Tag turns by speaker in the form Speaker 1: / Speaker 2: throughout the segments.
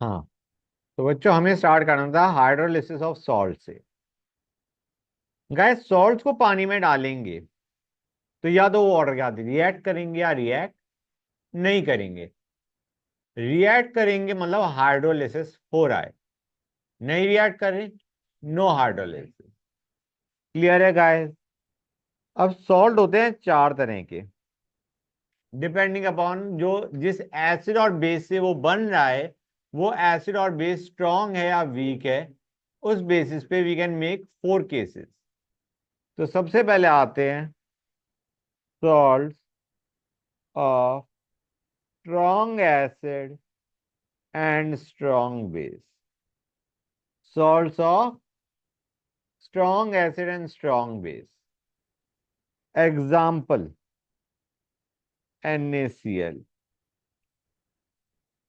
Speaker 1: हाँ, तो बच्चों हमें स्टार्ट करना था हाइड्रोलिसिस ऑफ सॉल्ट से। गैस सॉल्ट को पानी में डालेंगे तो या तो वो वाटर क्या रिएक्ट करेंगे या रिएक्ट नहीं करेंगे। रिएक्ट करेंगे मतलब हाइड्रोलिसिस हो रहा है, नहीं रिएक्ट करें नो हाइड्रोलिसिस। क्लियर है गाइस? अब सॉल्ट होते हैं चार तरह के, डिपेंडिंग अपॉन जो जिस एसिड और बेस से वो बन रहा है, वो एसिड और बेस स्ट्रॉन्ग है या वीक है, उस बेसिस पे we can make four cases. तो सबसे पहले आते हैं salt of strong acid and strong base. Salts of strong acid and strong base. Example NaCl।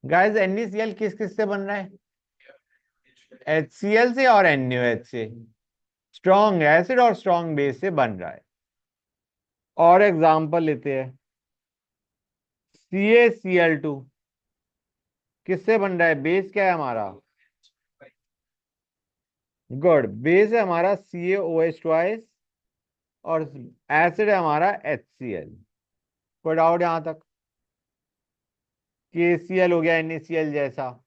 Speaker 1: Guys NaCl किस किस से बन रहा है? HCl से और NaOH से। स्ट्रॉन्ग एसिड और स्ट्रॉन्ग बेस से बन रहा है। और एग्जाम्पल लेते हैं CaCl2। किससे बन रहा है? बेस क्या है हमारा? गुड, बेस है हमारा CaOH ट्वाइस और एसिड है हमारा HCl। कोई डाउट यहां तक? KCl हो गया NaCl जैसा,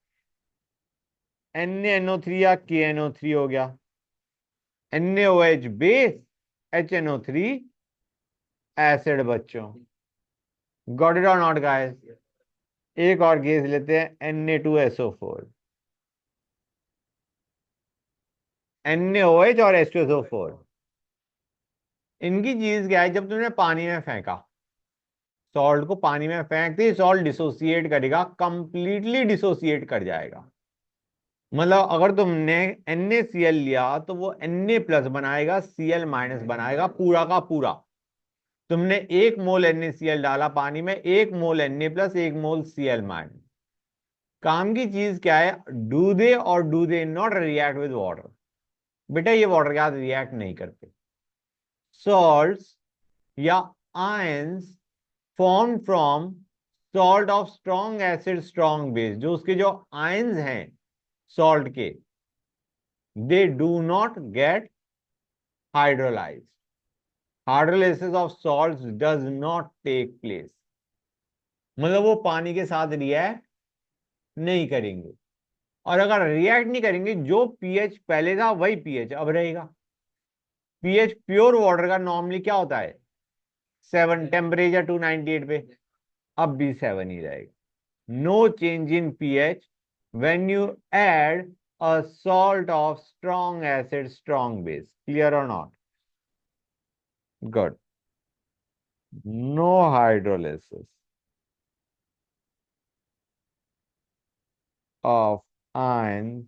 Speaker 1: NaNO3 या KNO3 हो गया, NaOH बेस, HNO3 एसिड। बच्चों गॉट इट और नॉट गाइस? एक और केस लेते हैं Na2SO4। NaOH और H2SO4, इनकी चीज क्या है? जब तुमने पानी में फेंका, सॉल्ट को पानी में फेंकते ही सॉल्ट डिसोसिएट करेगा, कंप्लीटली डिसोसिएट कर जाएगा। मतलब अगर तुमने NaCl लिया तो वो Na प्लस बनाएगा, Cl माइनस बनाएगा पूरा का पूरा। तुमने 1 मोल NaCl डाला पानी में, 1 मोल Na प्लस, 1 मोल Cl माइनस। काम की चीज क्या है? डू दे और do they not react with water? बेटा ये वाटर के साथ रिएक्ट नहीं करते। सॉल्ट्स या ions form from salt of strong acid strong base, जो उसके जो आयंस हैं सॉल्ट के, they do not get hydrolysed. Hydrolysis of salts does not take place. मतलब वो पानी के साथ रिएक्ट नहीं करेंगे, और अगर रिएक्ट नहीं करेंगे, जो पीएच पहले था वही पीएच अब रहेगा। पीएच प्योर वाटर का नॉर्मली क्या होता है? 7। टेम्परेचर 298 पे अब भी 7 ही रहेगा। no change in pH when you add a salt of strong acid strong base. Clear or not? Good. No hydrolysis of ions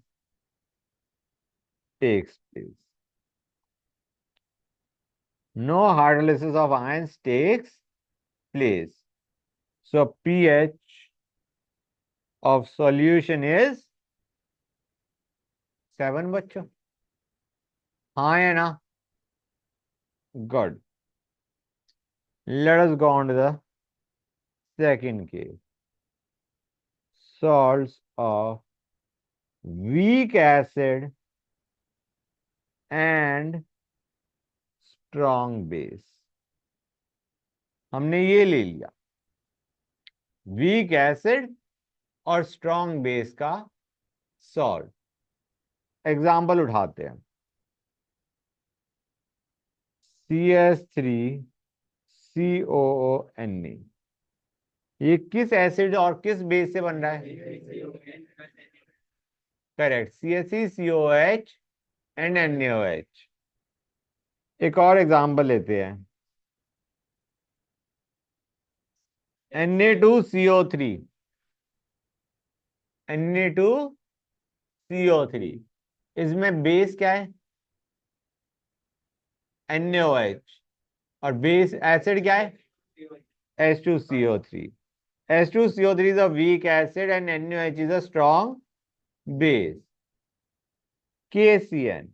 Speaker 1: takes place. No hydrolysis of ions takes place. So pH of solution is 7 बच्चों। हाँ या ना? Good. Let us go on to the second case. Salts of weak acid and strong base। हमने ये ले लिया week acid और strong base का सॉल्ट। एग्जाम्पल उठाते हैं CH3COONA। ये किस एसिड और किस बेस से बन रहा है? Correct, CH3COH and NaOH। एक और एग्जाम्पल लेते हैं Na2CO3। Na2CO3, इसमें बेस क्या है? NaOH। और बेस एसिड क्या है? H2CO3। H2CO3 is a weak acid and NaOH is a strong base. KCN.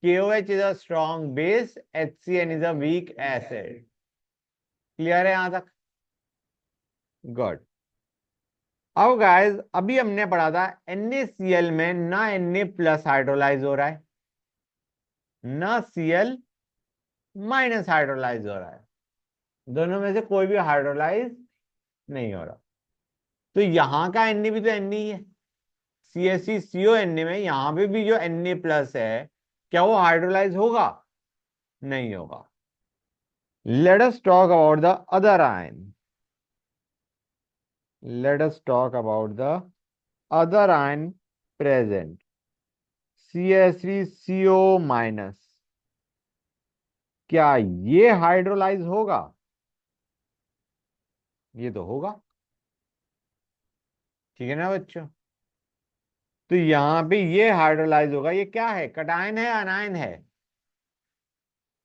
Speaker 1: KOH is a strong base, HCN is a weak acid. Clear है यहां तक? गुड। अब गाइस अभी हमने पढ़ा था NaCl में ना Na प्लस हाइड्रोलाइज हो रहा है ना Cl माइनस हाइड्रोलाइज हो रहा है, दोनों में से कोई भी हाइड्रोलाइज नहीं हो रहा। तो यहां का Na भी तो Na ही है, CaCO Na में यहां पे भी जो Na प्लस है क्या वो हाइड्रोलाइज होगा? नहीं होगा। Let us talk about the other ion, let us talk about the other ion present, CH3CO minus, क्या ये हाइड्रोलाइज होगा? ये तो होगा, ठीक है ना बच्चों। तो यहां पे ये हाइड्रोलाइज होगा, ये क्या है, कटायन है अनायन है?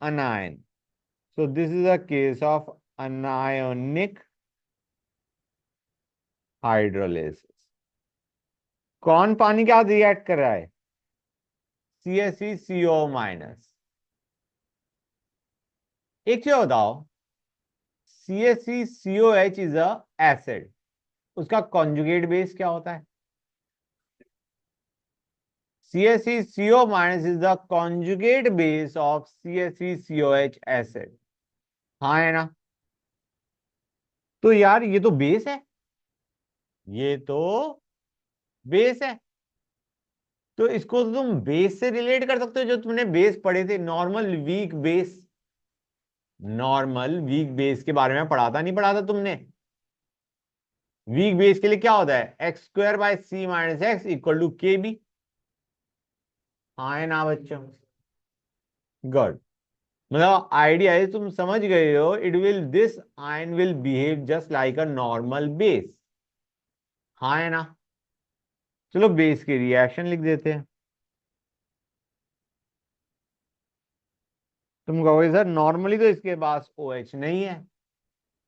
Speaker 1: Anion. So this is a case of anionic hydrolysis. कौन पानी के साथ रिएक्ट कर रहा है? CH3CO minus. एक चीज बताओ, CH3COH इज अ एसिड, उसका कॉन्जुगेट बेस क्या होता है? CH3CO minus is the conjugate base of CH3COH acid। हाँ है ना? तो यार ये तो बेस है, ये तो बेस है। तो इसको तो तुम बेस से रिलेट कर सकते हो, जो तुमने बेस पढ़े थे, normal weak base. Normal weak base के बारे में पढ़ा था तुमने? वीक बेस के लिए क्या होता है, x² / c - x = kb। हाँ है ना बच्चों? गुड। मतलब आइडिया है, तुम समझ गए हो, it will this ion will behave just like a normal base. हाँ है ना? चलो बेस के रिएक्शन लिख देते हैं। तुम कहोगे सर नॉर्मली तो इसके पास OH नहीं है,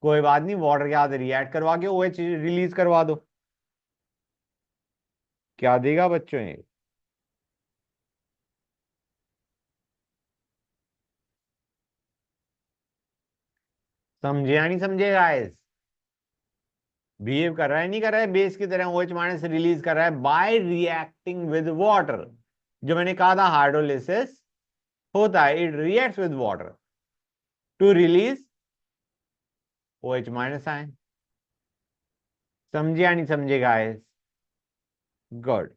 Speaker 1: कोई बात नहीं, वाटर के साथ रिएक्ट करवा के OH रिलीज करवा दो। क्या देगा बच्चों ये? समझे या नहीं समझे गाइस? बिहेव कर रहा है नहीं कर रहा है बेस की तरह, OH माइनस रिलीज कर रहा है बाय रिएक्टिंग विद वाटर। जो मैंने कहा था हाइड्रोलिसिस होता है, it reacts with water to release OH minus ion. समझे या नहीं समझे गाइस? गुड।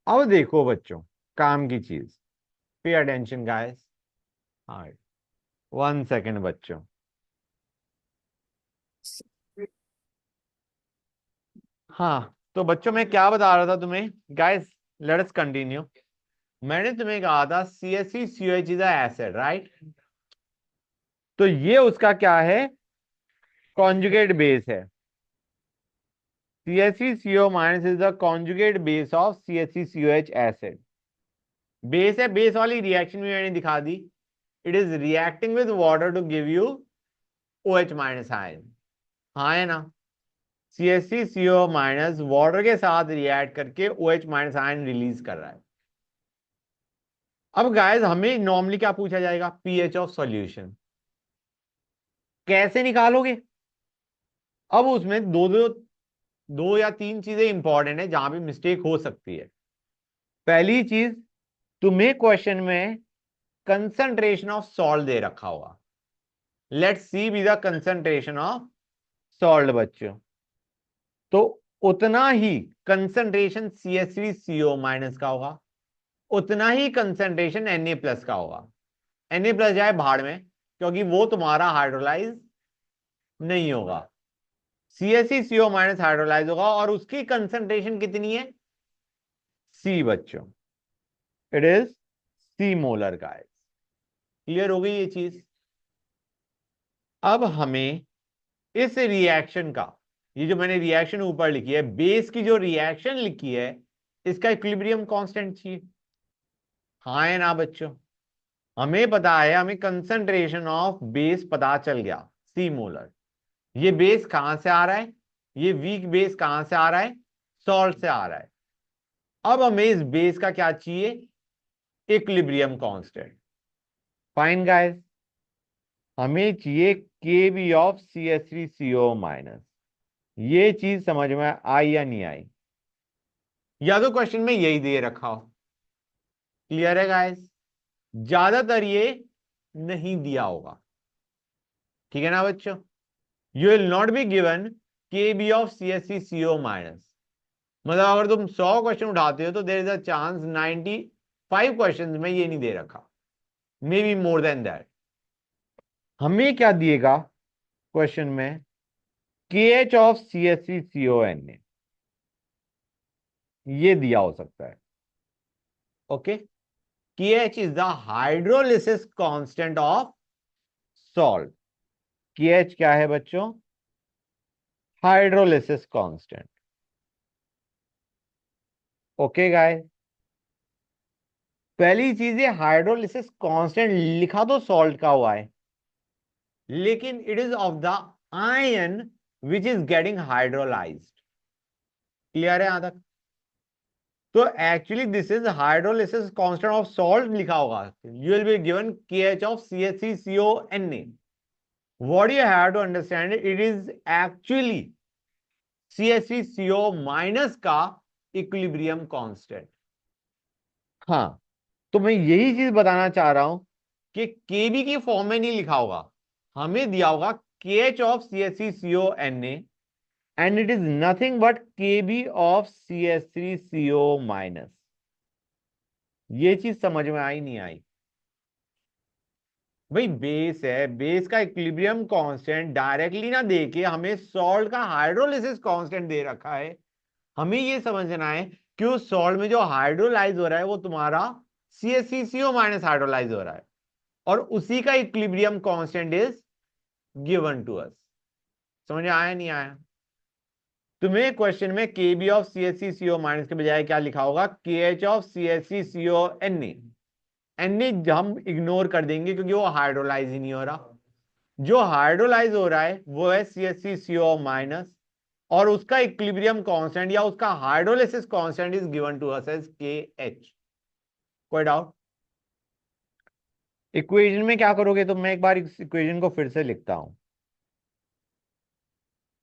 Speaker 1: अब देखो बच्चों, काम की चीज, पे अटेंशन गाइस। हाँ, 1 सेकेंड बच्चों। हाँ तो बच्चों मैं क्या बता रहा था तुम्हें गाइस, लेट अस कंटिन्यू। मैंने तुम्हें कहा था CH3COH इज एसिड, राइट? तो ये उसका क्या है, कॉन्जुगेट बेस है। CH3CO minus is the conjugate base of CH3COH acid. Base है, बेस वाली रिएक्शन भी मैंने दिखा दी। It is reacting with water to give you OH minus ion. हाँ है ना? CH3CO माइनस वाटर के साथ रिएक्ट करके OH माइनस आयन रिलीज कर रहा है। अब गाइस हमें नॉर्मली क्या पूछा जाएगा, पीएच ऑफ सॉल्यूशन। कैसे निकालोगे? अब उसमें दो या तीन चीजें इंपॉर्टेंट है जहां भी मिस्टेक हो सकती है। पहली चीज, तुम्हें क्वेश्चन में कंसंट्रेशन ऑफ सॉल्ट दे रखा होगा। Let's C be the concentration of salt बच्चों। तो उतना ही कंसंट्रेशन CH3CO माइनस का होगा, उतना ही कंसंट्रेशन Na प्लस का होगा। Na प्लस जाए भाड़ में, क्योंकि वो तुम्हारा हाइड्रोलाइज नहीं होगा। CH3CO माइनस हाइड्रोलाइज होगा, और उसकी कंसंट्रेशन कितनी है? C बच्चों, it is C molar guys. Clear हो गई ये चीज? अब हमें इस रिएक्शन का, ये जो मैंने रिएक्शन ऊपर लिखी है, बेस की जो रिएक्शन लिखी है, इसका इक्विलिब्रियम कांस्टेंट चाहिए। हाँ है ना बच्चों? हमें पता है, हमें कंसंट्रेशन ऑफ बेस पता चल गया, C मोलर। ये बेस कहां से आ रहा है, ये वीक बेस कहां से आ रहा है, सॉल्ट से आ रहा है। अब हमें इस बेस का क्या चाहिए, इक्विलिब्रियम कांस्टेंट। फाइन गाइस, हमें चाहिए Kb ऑफ CH3CO माइनस। ये चीज समझ में आई या नहीं आई? या तो क्वेश्चन में यही दे रखा हो। क्लियर है गाइस? ज्यादातर ये नहीं दिया होगा। ठीक है ना बच्चों? You will not be given K B of C S C C O minus. मतलब अगर तुम 100 क्वेश्चन उठाते हो तो there is a chance 95 question में ये नहीं दे रखा, may be more than that. हमें क्या दिएगा क्वेश्चन में? K H of C S C C O N A, ये दिया हो सकता है। Okay, K H is the hydrolysis constant of salt. के एच क्या है बच्चों? Hydrolysis constant. ओके गाइस, पहली चीज ये हाइड्रोलिसिस कांस्टेंट लिखा तो सॉल्ट का हुआ है, लेकिन it is of the ion which is getting hydrolysed. Clear है यहां तक? तो actually this is hydrolysis constant of salt लिखा होगा। You will be given K H of C H C C O N A. What you have to understand, it is actually C H C C O minus का equilibrium constant. हाँ, तो मैं यही चीज बताना चाह रहा हूं कि केबी की फॉर्म में नहीं लिखा होगा, हमें दिया होगा K H of C S C C O N A, and it is nothing but KB of C S C C O minus. ये चीज समझ में आई नहीं आई? भाई बेस है, बेस का इक्विलिब्रियम कांस्टेंट डायरेक्टली ना देके हमें सॉल्ट का हाइड्रोलिसिस कांस्टेंट दे रखा है। हमें ये समझना है कि उस सॉल्ट में जो हाइड्रोलाइज हो रहा है वो तुम्हारा CaCO माइनस हाइड्रोलाइज हो रहा है, और उसी का equilibrium constant is given to us. समझ आया नहीं आया? तुम्हें क्वेश्चन में के बी ऑफ CaCO माइनस के बजाय क्या लिखा होगा? K H of CaCO Na। Na हम इग्नोर कर देंगे क्योंकि वो हाइड्रोलाइज ही नहीं हो रहा। जो हाइड्रोलाइज हो रहा है वो है CaCO माइनस, और उसका इक्विलिब्रियम कांस्टेंट या उसका hydrolysis constant is given to us as KH। कोई डाउट? इक्वेशन में क्या करोगे? तो मैं एक बार इस इक्वेशन को फिर से लिखता हूं।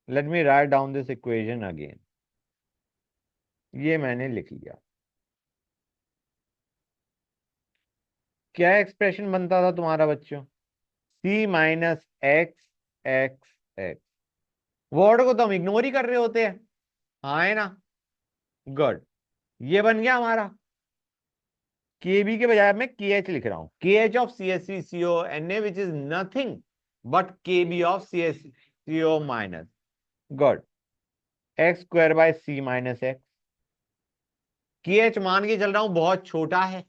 Speaker 1: Let me write down this equation again. ये मैंने लिख लिया। क्या एक्सप्रेशन बनता था तुम्हारा बच्चों? C minus x x x. Word को तो हम इग्नोर ही कर रहे होते हैं, हाँ है ना? गुड, ये बन गया हमारा। के बी के बजाय मैं के एच लिख रहा हूं, K H of C S C C O N A which is nothing but K B of C S C O minus. Good, X square by C minus X. K H मान के चल रहा हूं बहुत छोटा है,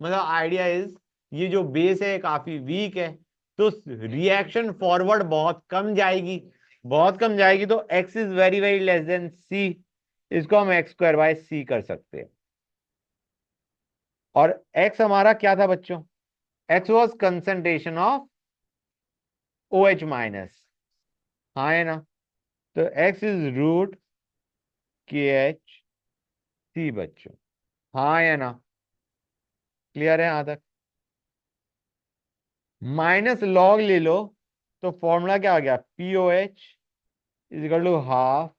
Speaker 1: मतलब idea is ये जो बेस है काफी वीक है, तो रिएक्शन फॉरवर्ड बहुत कम जाएगी। बहुत कम जाएगी तो X is very very less than C, इसको हम एक्स स्क्वायर बाय सी कर सकते हैं। और एक्स हमारा क्या था बच्चों? X was concentration of O H minus, हाँ है ना? तो X is root K H C बच्चों, हाँ है ना? क्लियर है यहां तक? माइनस लॉग ले लो तो फॉर्मूला क्या आ गया? P O H is equal to half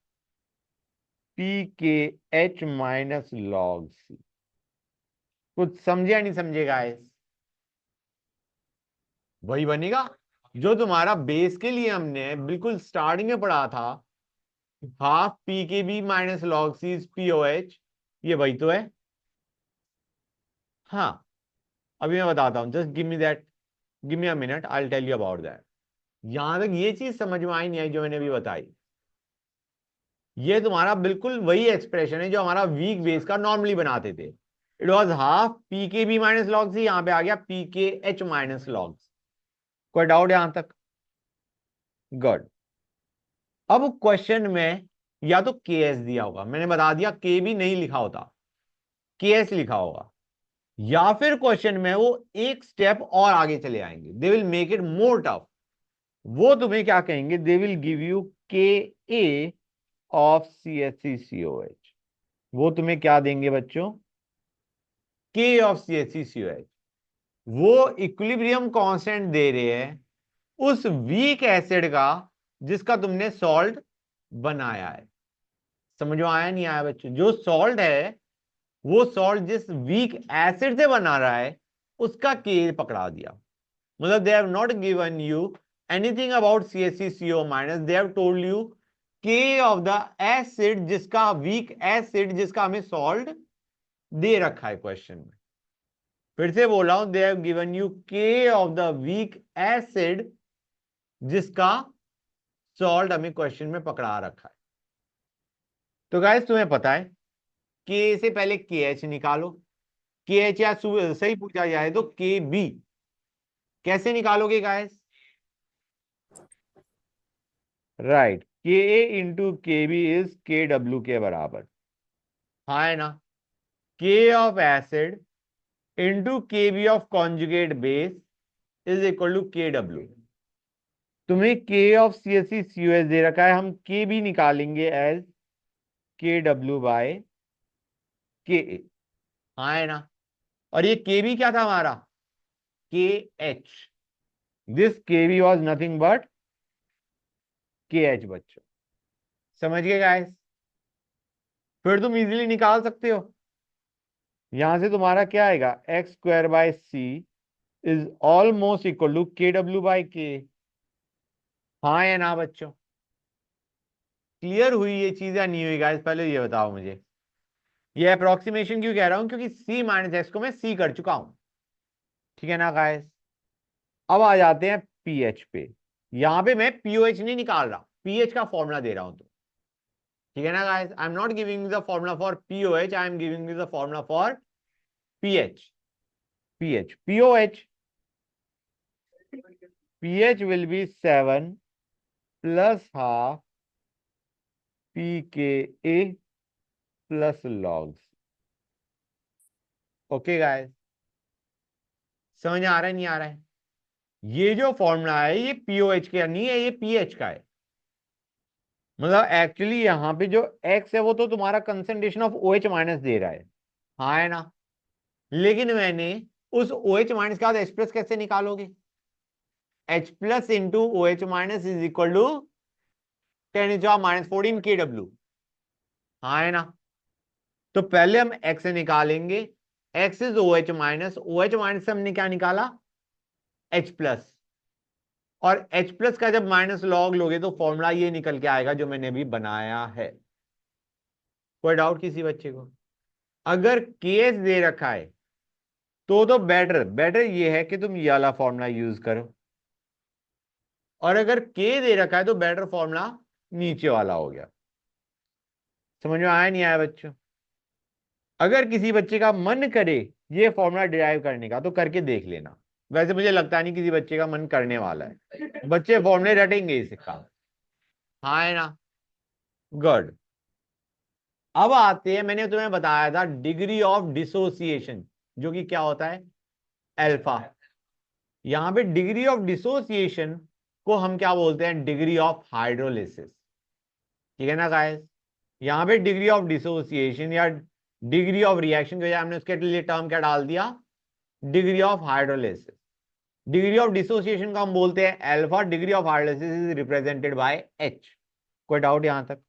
Speaker 1: P K H minus log C. कुछ समझे या नहीं समझे गाइस? वही बनेगा जो तुम्हारा बेस के लिए हमने बिल्कुल स्टार्टिंग में पढ़ा था, half P K B minus log C P O H. ये वही तो है। हाँ, अभी मैं बताता हूं, just give me that, give me a minute, I will tell you about that. यहां तक ये चीज समझ में आई नहीं आई जो मैंने अभी बताई? ये तुम्हारा बिल्कुल वही एक्सप्रेशन है जो हमारा वीक बेस का नॉर्मली बनाते थे। It was half P K B minus log सी, यहां पे आ गया P K H minus log. कोई डाउट यहां तक? गुड। अब क्वेश्चन में या तो के एस दिया होगा, मैंने बता दिया के बी नहीं लिखा होता, के एस लिखा होगा, या फिर क्वेश्चन में वो एक स्टेप और आगे चले आएंगे, they will make it more tough. वो तुम्हें क्या कहेंगे? They will give you K A of C S C C O H. वो तुम्हें क्या देंगे बच्चों? K of C H C C O H. वो इक्विलिब्रियम कांस्टेंट दे रहे हैं उस वीक एसिड का जिसका तुमने सॉल्ट बनाया है। समझ में आया नहीं आया बच्चों? जो सॉल्ट है वो सॉल्ट जिस वीक एसिड से बना रहा है उसका के पकड़ा दिया। मतलब they have not given you anything about CaCO minus, they have told you के ऑफ द एसिड, जिसका वीक एसिड जिसका हमें सॉल्ट दे रखा है क्वेश्चन में। फिर से बोल रहा हूं, दे हैव गिवन यू के ऑफ द वीक एसिड जिसका सॉल्ट हमें क्वेश्चन में पकड़ा रखा है। तो गाइस तुम्हें पता है के से पहले के एच निकालो, के एच या सही पूछा जाए तो के बी। कैसे निकालोगे guys? Right, K A into K B is K W के बराबर। हाँ है ना? K of acid into K B of conjugate base is equal to K W. तुम्हें K of C S C C S दे रखा है, हम के बी निकालेंगे एज के डब्ल्यू बाय के ए। हाँ है ना? और ये के बी क्या था हमारा? K H. दिस के बी वॉज नथिंग बट के एच बच्चों। समझ गए गाइस? फिर तुम इजीली निकाल सकते हो। यहां से तुम्हारा क्या आएगा? X square by C is almost equal to K W by K. हाँ या ना बच्चों? क्लियर हुई ये चीज या नहीं हुई गाइस? पहले ये बताओ मुझे। ये अप्रोक्सीमेशन क्यों कह रहा हूं? क्योंकि सी माइनस एक्स को मैं सी कर चुका हूं। ठीक है ना गाइस? अब आ जाते हैं पीएच पे। यहां पे मैं पीओएच नहीं निकाल रहा, पीएच का फॉर्मूला दे रहा हूं। तो ठीक है ना guys? I am not giving the formula for pOH, I am giving the formula for pH. PH pOH, pH will be 7 plus half pKa plus logs. Okay guys, समझ आ रहा है नहीं आ रहा है? ये जो फॉर्मूला है ये पीओएच का नहीं है, ये पीएच का है। मतलब एक्चुअली यहां पे जो एक्स है वो तो तुम्हारा कंसंट्रेशन ऑफ OH माइनस दे रहा है। हाँ है ना? लेकिन मैंने उस OH माइनस के बाद H प्लस कैसे निकालोगे? H plus into OH minus is equal to 10⁻⁻14 kW। हाँ है ना? तो पहले हम x निकालेंगे, x is OH minus, OH minus से हमने क्या निकाला? H plus. और H प्लस का जब माइनस लॉग लोगे तो फॉर्मूला ये निकल के आएगा जो मैंने अभी बनाया है। कोई डाउट किसी बच्चे को? अगर केएस दे रखा है तो बेटर बेटर ये है कि तुम ये वाला फॉर्मूला यूज करो, और अगर के दे रखा है तो बेटर फॉर्मूला नीचे वाला हो गया। समझ में आया नहीं आया बच्चों? अगर किसी बच्चे का मन करे ये फॉर्मूला डिराइव करने का तो करके देख लेना। वैसे मुझे लगता नहीं किसी बच्चे का मन करने वाला है, बच्चे फॉर्मूले रटेंगे इसका। हाँ है ना? गुड। अब आते हैं, मैंने तुम्हें बताया था डिग्री ऑफ डिसोसिएशन, जो कि क्या होता है? अल्फा। यहां पे डिग्री ऑफ डिसोसिएशन को हम क्या बोलते हैं? Degree of hydrolysis. ठीक है ना गाइस? यहां पे डिग्री ऑफ डिसोसिएशन या डिग्री ऑफ रिएक्शन की वजह हमने उसके लिए टर्म क्या डाल दिया? Degree of hydrolysis. Degree of dissociation को हम बोलते हैं alpha, degree of hydrolysis is represented by H. कोई डाउट यहां तक?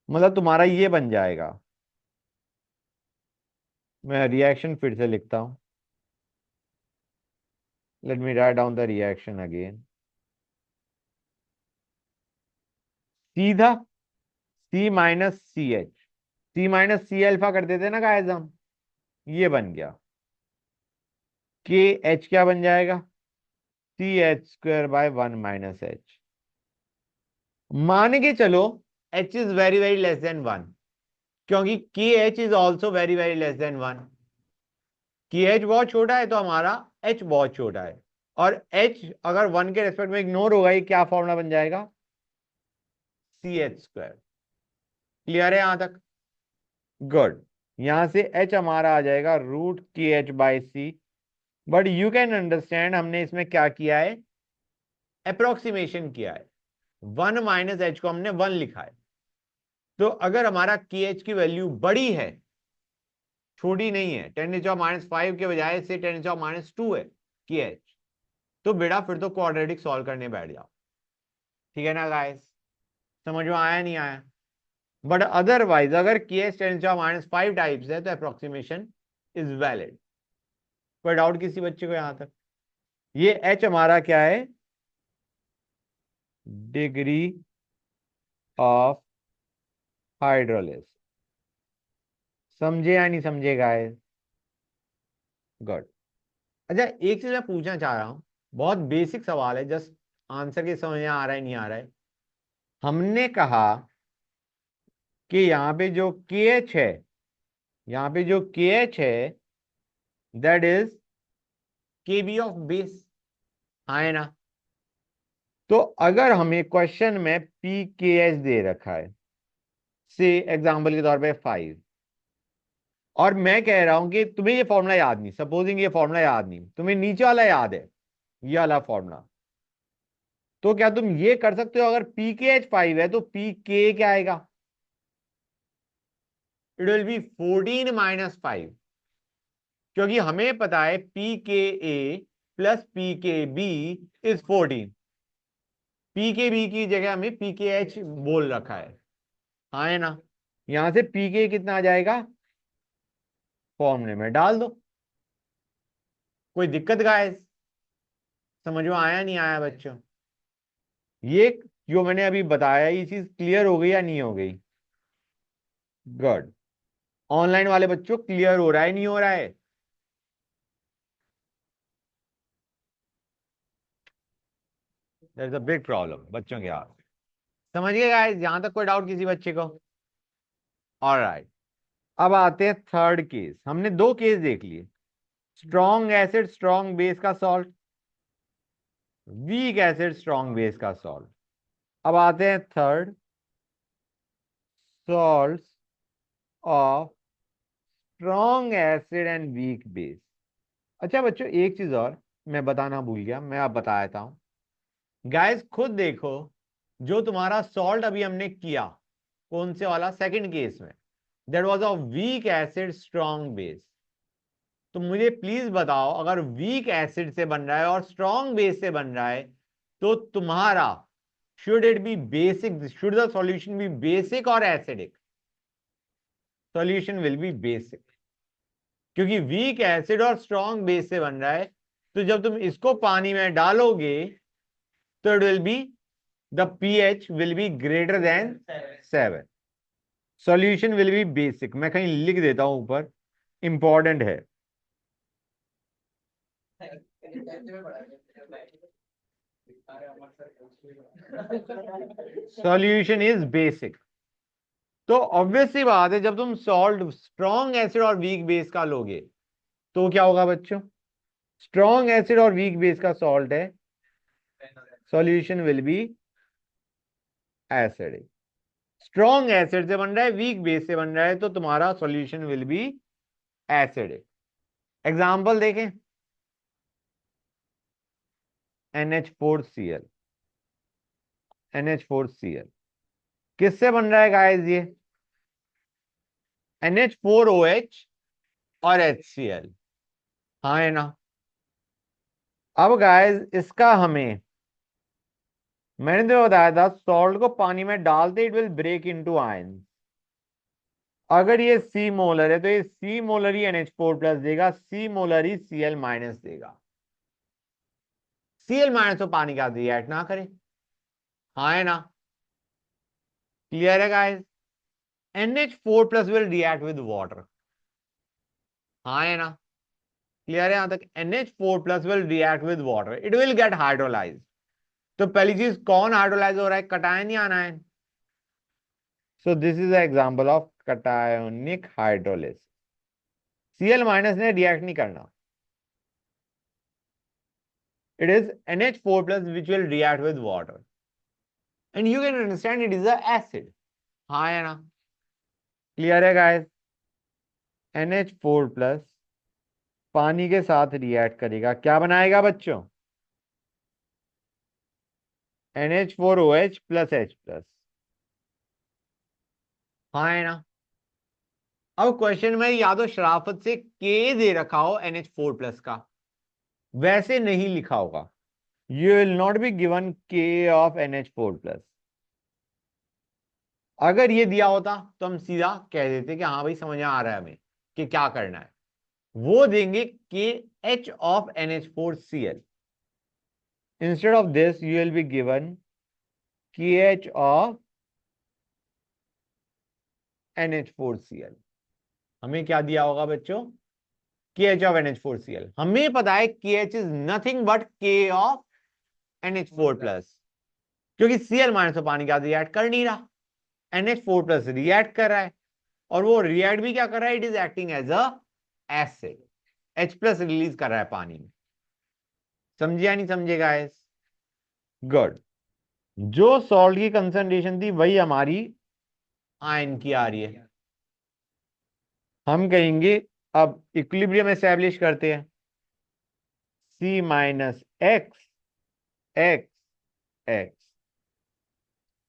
Speaker 1: मतलब तुम्हारा ये बन जाएगा, मैं रिएक्शन फिर से लिखता हूं, let me write down the reaction again. सीधा सी minus C H, C minus C alpha कर देते ना गाइस हम, ये बन गया। के एच क्या बन जाएगा? C H square by 1 - H. मान के चलो H is very very less than 1, क्योंकि K H is also very very less than 1। K H बहुत छोटा है तो हमारा एच बहुत छोटा है, और एच अगर 1 के रेस्पेक्ट में इग्नोर होगा, ये क्या फॉर्मूला बन जाएगा? C H square. क्लियर है यहां तक? गुड। यहां से एच हमारा आ जाएगा √KH/c। But you can understand हमने इसमें क्या किया है? अप्रोक्सीमेशन किया है। 1 - एच को हमने 1 लिखा है। तो अगर हमारा के एच की वैल्यू बड़ी है, छोटी नहीं है, 10⁻⁻5 के बजाय से 10⁻2 है के एच, तो बेटा फिर तो क्वाड्रेटिक सॉल्व करने बैठ जाओ। ठीक है ना गाइस? समझ में आया नहीं आया? बट अदरवाइज अगर KH टेंस टू -5 टाइप्स है तो अप्रोक्सीमेशन इज वैलिड। कोई डाउट किसी बच्चे को यहां तक? ये H हमारा क्या है? Degree of hydrolysis. समझे या नहीं समझे गाइस? गुड। अच्छा, एक चीज मैं पूछना चाह रहा हूं, बहुत बेसिक सवाल है, जस्ट आंसर के समझ में आ रहा है नहीं आ रहा है। हमने कहा कि यहाँ पे जो KH है, यहाँ पे जो KH है that is KB of base, हाँ है ना? तो अगर हमें क्वेश्चन में PKH दे रखा है, से एग्जाम्पल के तौर पे 5, और मैं कह रहा हूं कि तुम्हें ये फॉर्मूला याद नहीं, सपोजिंग ये फॉर्मूला याद नहीं, तुम्हें नीचे वाला याद है, ये वाला फॉर्मूला, तो क्या तुम ये कर सकते हो? अगर PKH 5 है तो PK क्या आएगा? इट विल बी 14 - 5, क्योंकि हमें पता है PKA plus PKB is 14। PKB की जगह हमें PKH बोल रखा है, हाँ है ना? यहां से PK कितना आ जाएगा? फॉर्मूले में डाल दो। कोई दिक्कत गाइस? समझ में आया नहीं आया बच्चों? ये जो मैंने अभी बताया ये चीज क्लियर हो गई या नहीं हो गई? गुड। ऑनलाइन वाले बच्चों क्लियर हो रहा है नहीं हो रहा है? That is a big problem बच्चों के हाथ। समझ गए गाइस यहां तक? कोई डाउट किसी बच्चे को? ऑलराइट, अब आते हैं थर्ड केस। हमने दो केस देख लिए, स्ट्रॉन्ग एसिड स्ट्रॉन्ग बेस का salt, weak acid strong base का सॉल्ट। अब आते हैं third, salts of strong acid and weak base. अच्छा बच्चों, एक चीज और मैं बताना भूल गया, मैं अब बता देता हूं। गाइस खुद देखो, जो तुम्हारा सॉल्ट अभी हमने किया, कौन से वाला? सेकंड केस में, that was a weak acid strong base. तो मुझे प्लीज बताओ, अगर वीक एसिड से बन रहा है और स्ट्रॉन्ग बेस से बन रहा है, तो तुम्हारा should it be basic, should the solution be basic और acidic? Solution will be basic, क्योंकि वीक एसिड और स्ट्रॉन्ग बेस से बन रहा है। तो जब तुम इसको पानी में डालोगे तो it will B, the pH will be greater than 7, solution will be basic. मैं कहीं लिख देता हूं ऊपर, इंपॉर्टेंट है। Solution is basic. तो ऑब्वियस सी बात है, जब तुम सॉल्ट स्ट्रॉन्ग एसिड और वीक बेस का लोगे तो क्या होगा बच्चों? स्ट्रॉन्ग एसिड और वीक बेस का सॉल्ट है, solution will B acidic. Strong acid से बन रहा है, वीक बेस से बन रहा है, तो तुम्हारा solution will B acidic. Example देखें, NH4Cl, NH4Cl किससे बन रहा है गाइस? ये NH4OH और HCl, हाँ है ना? अब गाइस इसका हमें, मैंने तो बताया था सॉल्ट को पानी में डालते it will break into ion. अगर ये सी मोलर है तो ये सी मोलर ही NH4+ देगा, सी मोलर ही Cl- देगा। Cl- तो पानी का रिएक्ट ना करे, हाँ है ना? क्लियर है guys? NH4+ will react with water, हाँ है ना? क्लियर है यहां तक? NH4+ will react with water, it will get hydrolyse. तो पहली चीज, कौन हाइड्रोलाइज हो रहा है? कटायन या anion? So this is example of cationic hydrolysis. Cl- ने रिएक्ट नहीं करना, it is NH4+ which will react with water, and you can understand it is a acid, हाँ है ना? क्लियर है गाइस? NH4+ पानी के साथ रिएक्ट करेगा, क्या बनाएगा बच्चों? NH4OH प्लस H+, हाँ है ना? अब क्वेश्चन में या तो शराफत से K दे रखा हो NH4+ का, वैसे नहीं लिखा होगा, you will not be given K of NH4+, अगर ये दिया होता तो हम सीधा कह देते कि हाँ भाई समझ में आ रहा है हमें कि क्या करना है। वो देंगे के H of NH4Cl। Instead of this you will be given K H of NH4Cl। हमें क्या दिया होगा बच्चों? K H of NH4Cl। हमें पता है के एच इज नथिंग बट के ऑफ NH4 प्लस, क्योंकि Cl माइनस में पानी क्या रिएक्ट कर नहीं रहा, NH4 प्लस रिएक्ट कर रहा है। और वो रिएक्ट भी क्या कर रहा है? It is acting as a acid, H plus release कर रहा है पानी में। समझे या नहीं समझे गाइस? गुड। जो सॉल्ट की कंसंट्रेशन थी वही हमारी आयन की आ रही है। हम कहेंगे अब इक्विलिब्रियम एस्टेब्लिश करते हैं। C minus x x x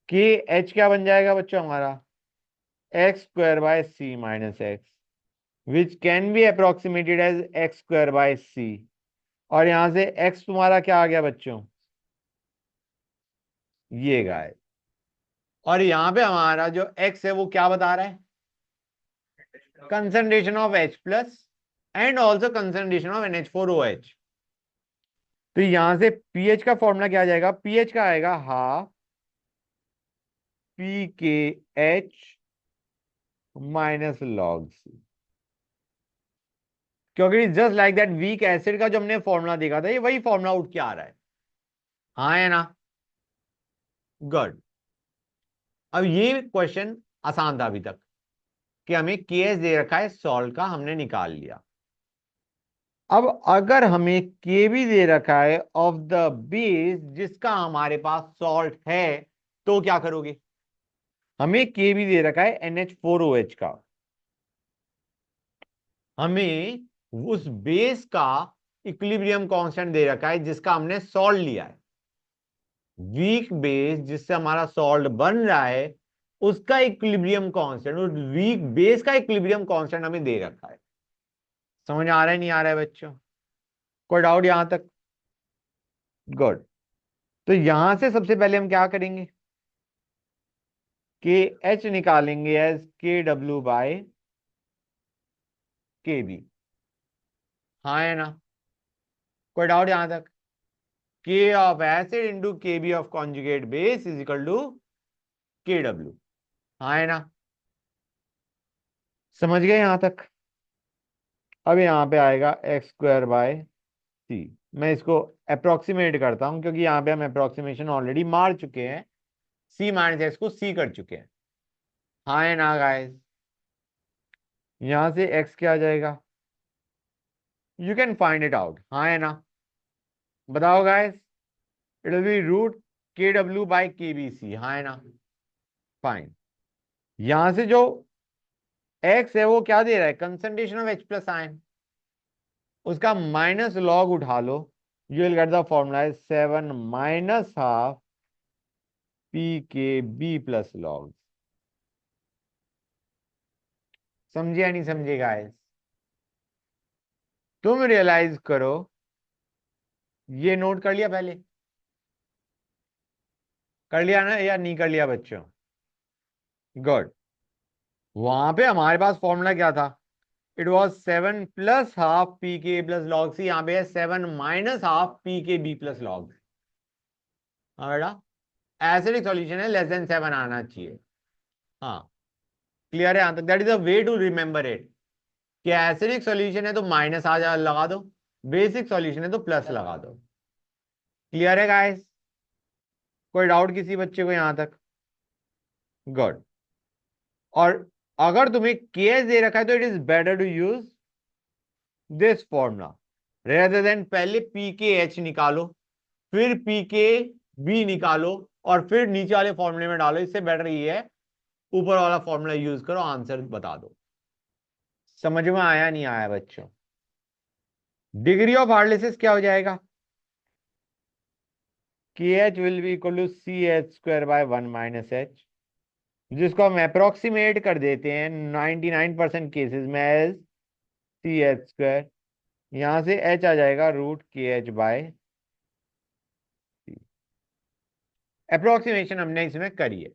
Speaker 1: K H क्या बन जाएगा बच्चों हमारा? x² / c - x, which can be approximated as x² / c। और यहां से x तुम्हारा क्या आ गया बच्चों? ये गाय। और यहां पे हमारा जो x है वो क्या बता रहा है? Concentration of H plus and also concentration of NH4OH। तो यहां से pH का फॉर्मूला क्या आ जाएगा? pH का आएगा half pKh minus log C। क्योंकि just like that weak acid का जो हमने फॉर्मूला देखा था, ये वही फॉर्मूला उठ के आ रहा है। हाँ है ना? गुड। अब ये क्वेश्चन आसान था अभी तक कि हमें केएस दे रखा है सॉल्ट का, हमने निकाल लिया। अब अगर हमें के भी दे रखा है ऑफ द बेस जिसका हमारे पास सॉल्ट है, तो क्या करोगे? हमें के भी दे रखा है NH4OH का। हमें उस बेस का इक्विलिब्रियम कांस्टेंट दे रखा है जिसका हमने सॉल्ट लिया है। वीक बेस जिससे हमारा सॉल्ट बन रहा है, उसका इक्विलिब्रियम कांस्टेंट, उस वीक बेस का इक्विलिब्रियम कांस्टेंट हमें दे रखा है। समझ आ रहा है नहीं आ रहा है बच्चों? कोई डाउट यहां तक? गुड। तो यहां से सबसे पहले हम क्या करेंगे? के एच निकालेंगे एज KW/KB। हाँ है ना? कोई डाउट यहां तक? K of acid into KB of conjugate base is equal to KW। हाँ है ना? समझ गए यहां तक? अब यहां पे आएगा x²/c। मैं इसको अप्रोक्सीमेट करता हूं क्योंकि यहां पे हम अप्रोक्सीमेशन ऑलरेडी मार चुके हैं, C - x को C कर चुके हैं। हाँ है ना गाइस? यहां से x क्या आ जाएगा? You can find it out. हाँ है ना? बताओ guys. It will be root KW/KBC। हाँ है ना? फाइन। यहां से जो x है वो क्या दे रहा है? Concentration of H plus ion. उसका माइनस लॉग उठा लो, you will get the formula is 7 minus half PKB plus log. समझे या नहीं समझे गाइस? तुम रियलाइज करो, ये नोट कर लिया पहले? कर लिया ना या नहीं कर लिया बच्चों? गुड। वहां पे हमारे पास फॉर्मूला क्या था? It was 7 plus half PK plus log C. यहाँ पे है 7 minus half PKB plus log. हाँ बेटा, एसिडिक सॉल्यूशन है, लेस देन 7 आना चाहिए। हाँ, क्लियर है यहां तक? That is a way to remember it कि एसिडिक सॉल्यूशन है तो माइनस आ जा लगा दो, बेसिक सॉल्यूशन है तो प्लस लगा दो। क्लियर है गाइस? कोई डाउट किसी बच्चे को यहां तक? गुड। और अगर तुम्हें केएस दे रखा है तो it is better to use this formula rather than पहले PKH निकालो, फिर PKB निकालो, और फिर नीचे वाले फॉर्मूले में डालो। इससे बेटर ये है ऊपर वाला फॉर्मूला यूज करो, आंसर बता दो। समझ में आया नहीं आया बच्चों? डिग्री ऑफ हार्डनेस क्या हो जाएगा? KH will be equal to CH²/1 - H, जिसको हम अप्रोक्सीमेट कर देते हैं 99% केसेस में एज CH²। यहां से H आ जाएगा √KH/C। अप्रोक्सीमेशन हमने इसमें करी है।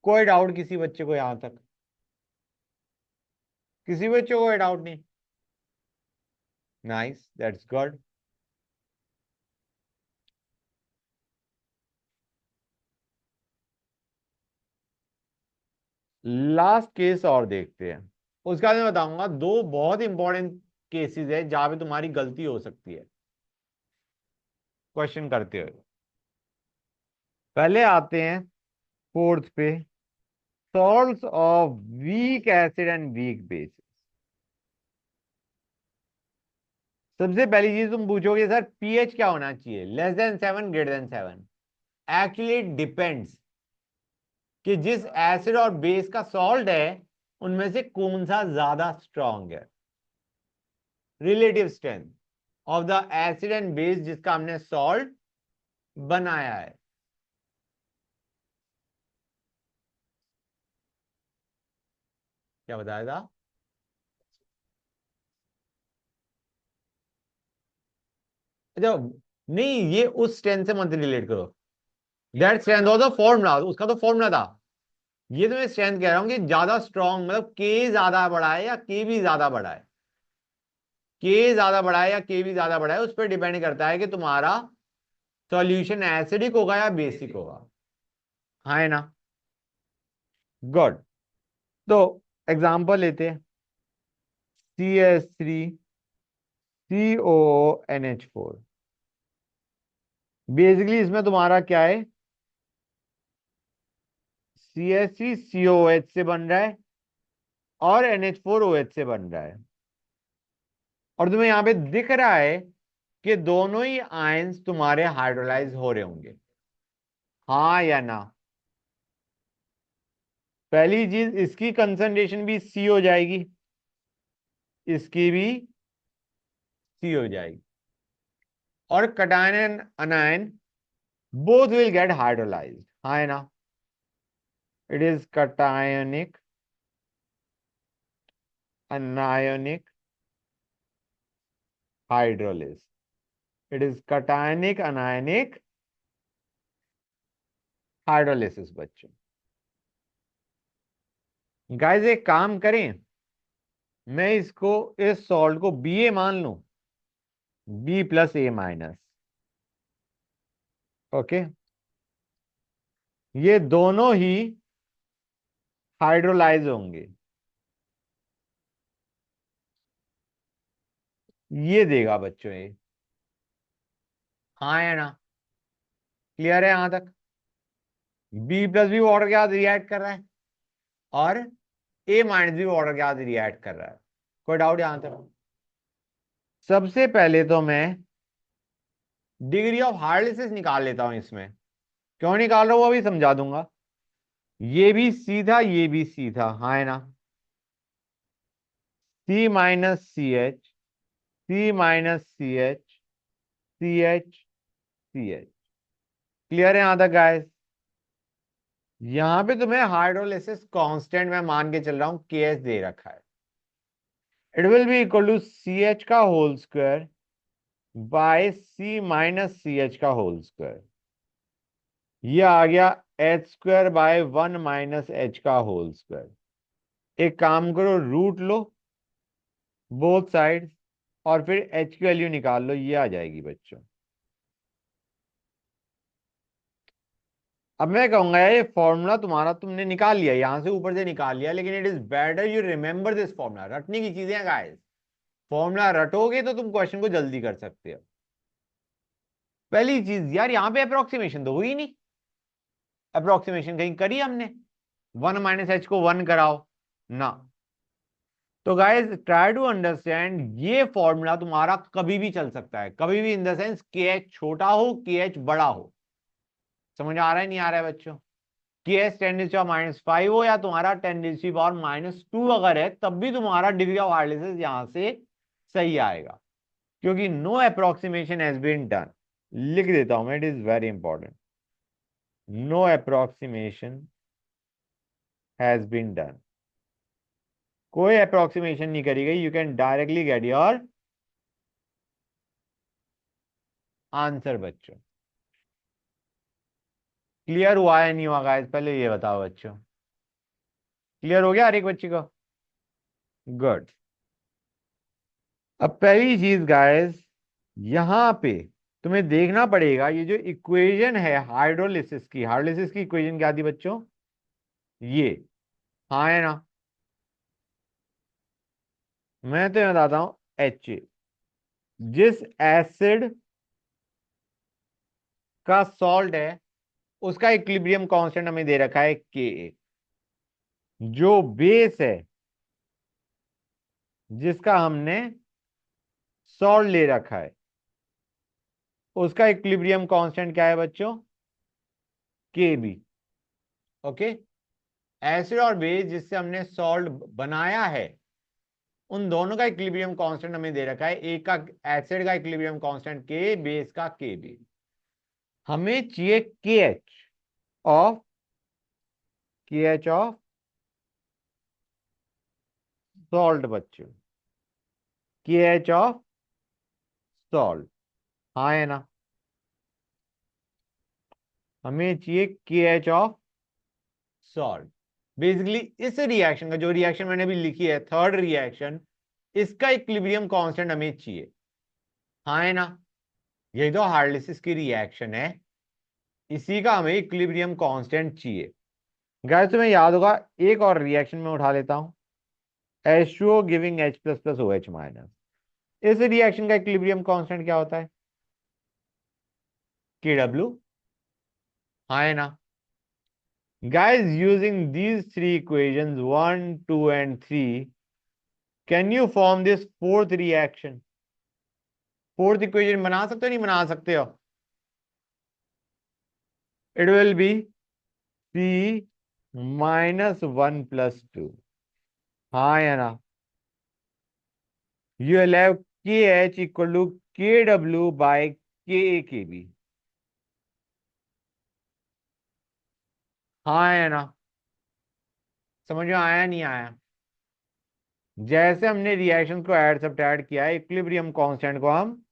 Speaker 1: कोई डाउट किसी बच्चे को यहां तक? किसी बच्चे को कोई डाउट नहीं? Nice, that's good. Last case और देखते हैं, उसके बाद मैं बताऊंगा दो बहुत इंपॉर्टेंट केसेस है जहां पे तुम्हारी गलती हो सकती है क्वेश्चन करते हुए। पहले आते हैं फोर्थ पे, salts of week acid and weak base. सबसे पहली चीज तुम पूछोगे सर पीएच क्या होना चाहिए, less than 7, greater than 7। Actually it depends कि जिस एसिड और बेस का सॉल्ट है उनमें से कौन सा ज्यादा स्ट्रांग है। Relative strength of the acid and base जिसका हमने सॉल्ट बनाया है। क्या बताया था? अच्छा, नहीं ये उस स्ट्रेंथ से मत रिलेट करो। That strength was the formula, उसका तो फॉर्मूला था। ये तो मैं स्ट्रेंथ कह रहा हूँ कि ज्यादा स्ट्रांग मतलब के ज्यादा बड़ा है या के भी ज्यादा बड़ा है। के ज्यादा बड़ा है या के भी ज्यादा बड़ा है उस पर डिपेंड करता है कि तुम्हारा सॉल्यूशन एसिडिक होगा या बेसिक होगा। हाँ है ना? गुड। तो एग्जांपल लेते हैं, CH3COONH4। बेसिकली इसमें तुम्हारा क्या है, CH3COOH से बन रहा है और NH4OH से बन रहा है। और तुम्हें यहां पे दिख रहा है कि दोनों ही आयंस तुम्हारे हाइड्रोलाइज हो रहे होंगे। हाँ या ना? पहली चीज इसकी कंसंट्रेशन भी सी हो जाएगी, इसकी भी सी हो जाएगी। और cation and अनायन both will get hydrolysed. हाँ है ना? It is cationic anionic hydrolysis। It is cationic anionic hydrolysis बच्चों। गाइस एक काम करें, मैं इसको इस सॉल्ट को बी ए मान लूं, B+A-। ओके, ये दोनों ही हाइड्रोलाइज होंगे, ये देगा बच्चों ये। हाँ है ना? क्लियर है यहां तक? B+ भी वाटर के साथ रिएक्ट कर रहा है और A- भी वाटर के साथ रिएक्ट कर रहा है। कोई डाउट यहां तक? सबसे पहले तो मैं डिग्री ऑफ हार्डनेस निकाल लेता हूं इसमें। क्यों निकाल रहा हूं वो अभी समझा दूंगा। ये भी सीधा ये भी सीधा, हाँ है ना? C-CH, C-CH, CH, CH। Clear है यहां तक गाइस? यहां पे तुम्हें हाइड्रोलिसिस कांस्टेंट मैं मान के चल रहा हूं KH दे रखा है। It will be equal to CH का होल स्क्वायर बाय C-CH का होल स्क्वायर। ये आ गया H²/1 - H का होल स्क्वायर। एक काम करो, रूट लो बोथ साइड और फिर H की वैल्यू निकाल लो, ये आ जाएगी बच्चों। अब मैं कहूंगा यार ये फॉर्मूला तुम्हारा तुमने निकाल लिया, यहां से ऊपर से निकाल लिया, लेकिन it is better you remember this formula. रटने की चीजें गाइस, फॉर्मूला रटोगे तो तुम क्वेश्चन को जल्दी कर सकते हो। पहली चीज यार, यहां पे अप्रोक्सीमेशन तो हुई नहीं। अप्रोक्सीमेशन कहीं करी हमने? 1 - H को 1 कराओ ना। तो गाइस ट्राई टू अंडरस्टैंड, ये फॉर्मूला तुम्हारा कभी भी चल सकता है, कभी भी इन द सेंस के एच छोटा हो के एच बड़ा हो। समझ आ रहा है नहीं आ रहा है बच्चों? के एच 10⁻⁵ हो या तुम्हारा 10⁻², अगर है तब भी तुम्हारा डिग्री ऑफ हार्डनेस यहां से सही आएगा, क्योंकि no approximation has been done. लिख देता हूं मैं, it is very important. No approximation has been done. कोई अप्रोक्सीमेशन नहीं करी गई, you can directly get your answer बच्चों। क्लियर हुआ है नहीं हुआ गाइस, पहले ये बताओ बच्चों। क्लियर हो गया हर एक बच्चे को? गुड। अब पहली चीज गाइस, यहां पे तुम्हें देखना पड़ेगा ये जो इक्वेशन है हाइड्रोलिसिस की इक्वेशन क्या थी बच्चों? ये, हाँ है ना? मैं तो बताता हूं, एच, जिस एसिड का सॉल्ट है उसका इक्विलिब्रियम कांस्टेंट हमें दे रखा है के। जो बेस है जिसका हमने सॉल्ट ले रखा है उसका इक्विलिब्रियम कांस्टेंट क्या है बच्चों? के बी। ओके। एसिड और बेस जिससे हमने सॉल्ट बनाया है उन दोनों का इक्विलिब्रियम कांस्टेंट हमें दे रखा है। एक का एसिड का इक्विलिब्रियम कांस्टेंट के, बेस का के बी। हमें चाहिए के एच ऑफ सॉल्ट बच्चों, के एच ऑफ सॉल्ट, हाँ है ना? हमें चाहिए के एच ऑफ सॉल्ट। बेसिकली इस रिएक्शन का, जो रिएक्शन मैंने अभी लिखी है थर्ड रिएक्शन, इसका इक्विलिब्रियम कांस्टेंट हमें चाहिए, हाँ है ना? यही तो हार्डलिसिस की रिएक्शन है, इसी का हमें इक्विलिब्रियम कांस्टेंट चाहिए। गाइस तुम्हें याद होगा, एक और रिएक्शन में उठा लेता हूं, H2O giving H plus plus OH minus. इस रिएक्शन का इक्विलिब्रियम कांस्टेंट क्या होता है? KW, हाँ है ना? Guys, using these three equations, 1, 2, and 3, can you form this fourth reaction? Fourth equation बना सकते हो नहीं बना सकते हो? It will be C minus 1 plus 2, हाँ या ना? You will have KH equal to KW by KAKB, हाँ या ना? समझ में आया नहीं आया? जैसे हमने रिएक्शन को ऐड सब्ट्रैक्ट किया है, इक्विलिब्रियम कांस्टेंट को हम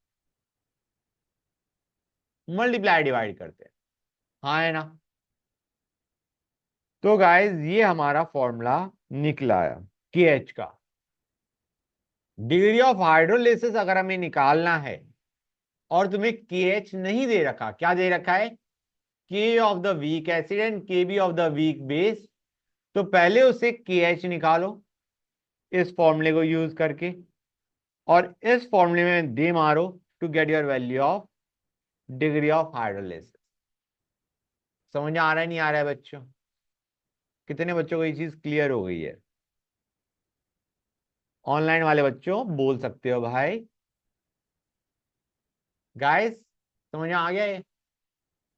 Speaker 1: मल्टीप्लाई डिवाइड करते हैं, हाँ है ना? तो गाइस ये हमारा फॉर्मूला निकला है के एच का। डिग्री ऑफ हाइड्रोलिसिस अगर हमें निकालना है और तुम्हें के एच नहीं दे रखा, क्या दे रखा है? K of the weak acid and K B of the weak base, तो पहले उसे के एच निकालो इस फॉर्मूले को यूज करके, और इस फॉर्मूले में दे मारो to get your value of degree of hydrolysis. समझ में आ रहा है नहीं आ रहा है बच्चों? कितने बच्चों को ये चीज क्लियर हो गई है? ऑनलाइन वाले बच्चों बोल सकते हो भाई। गाइस समझ में आ गया ये?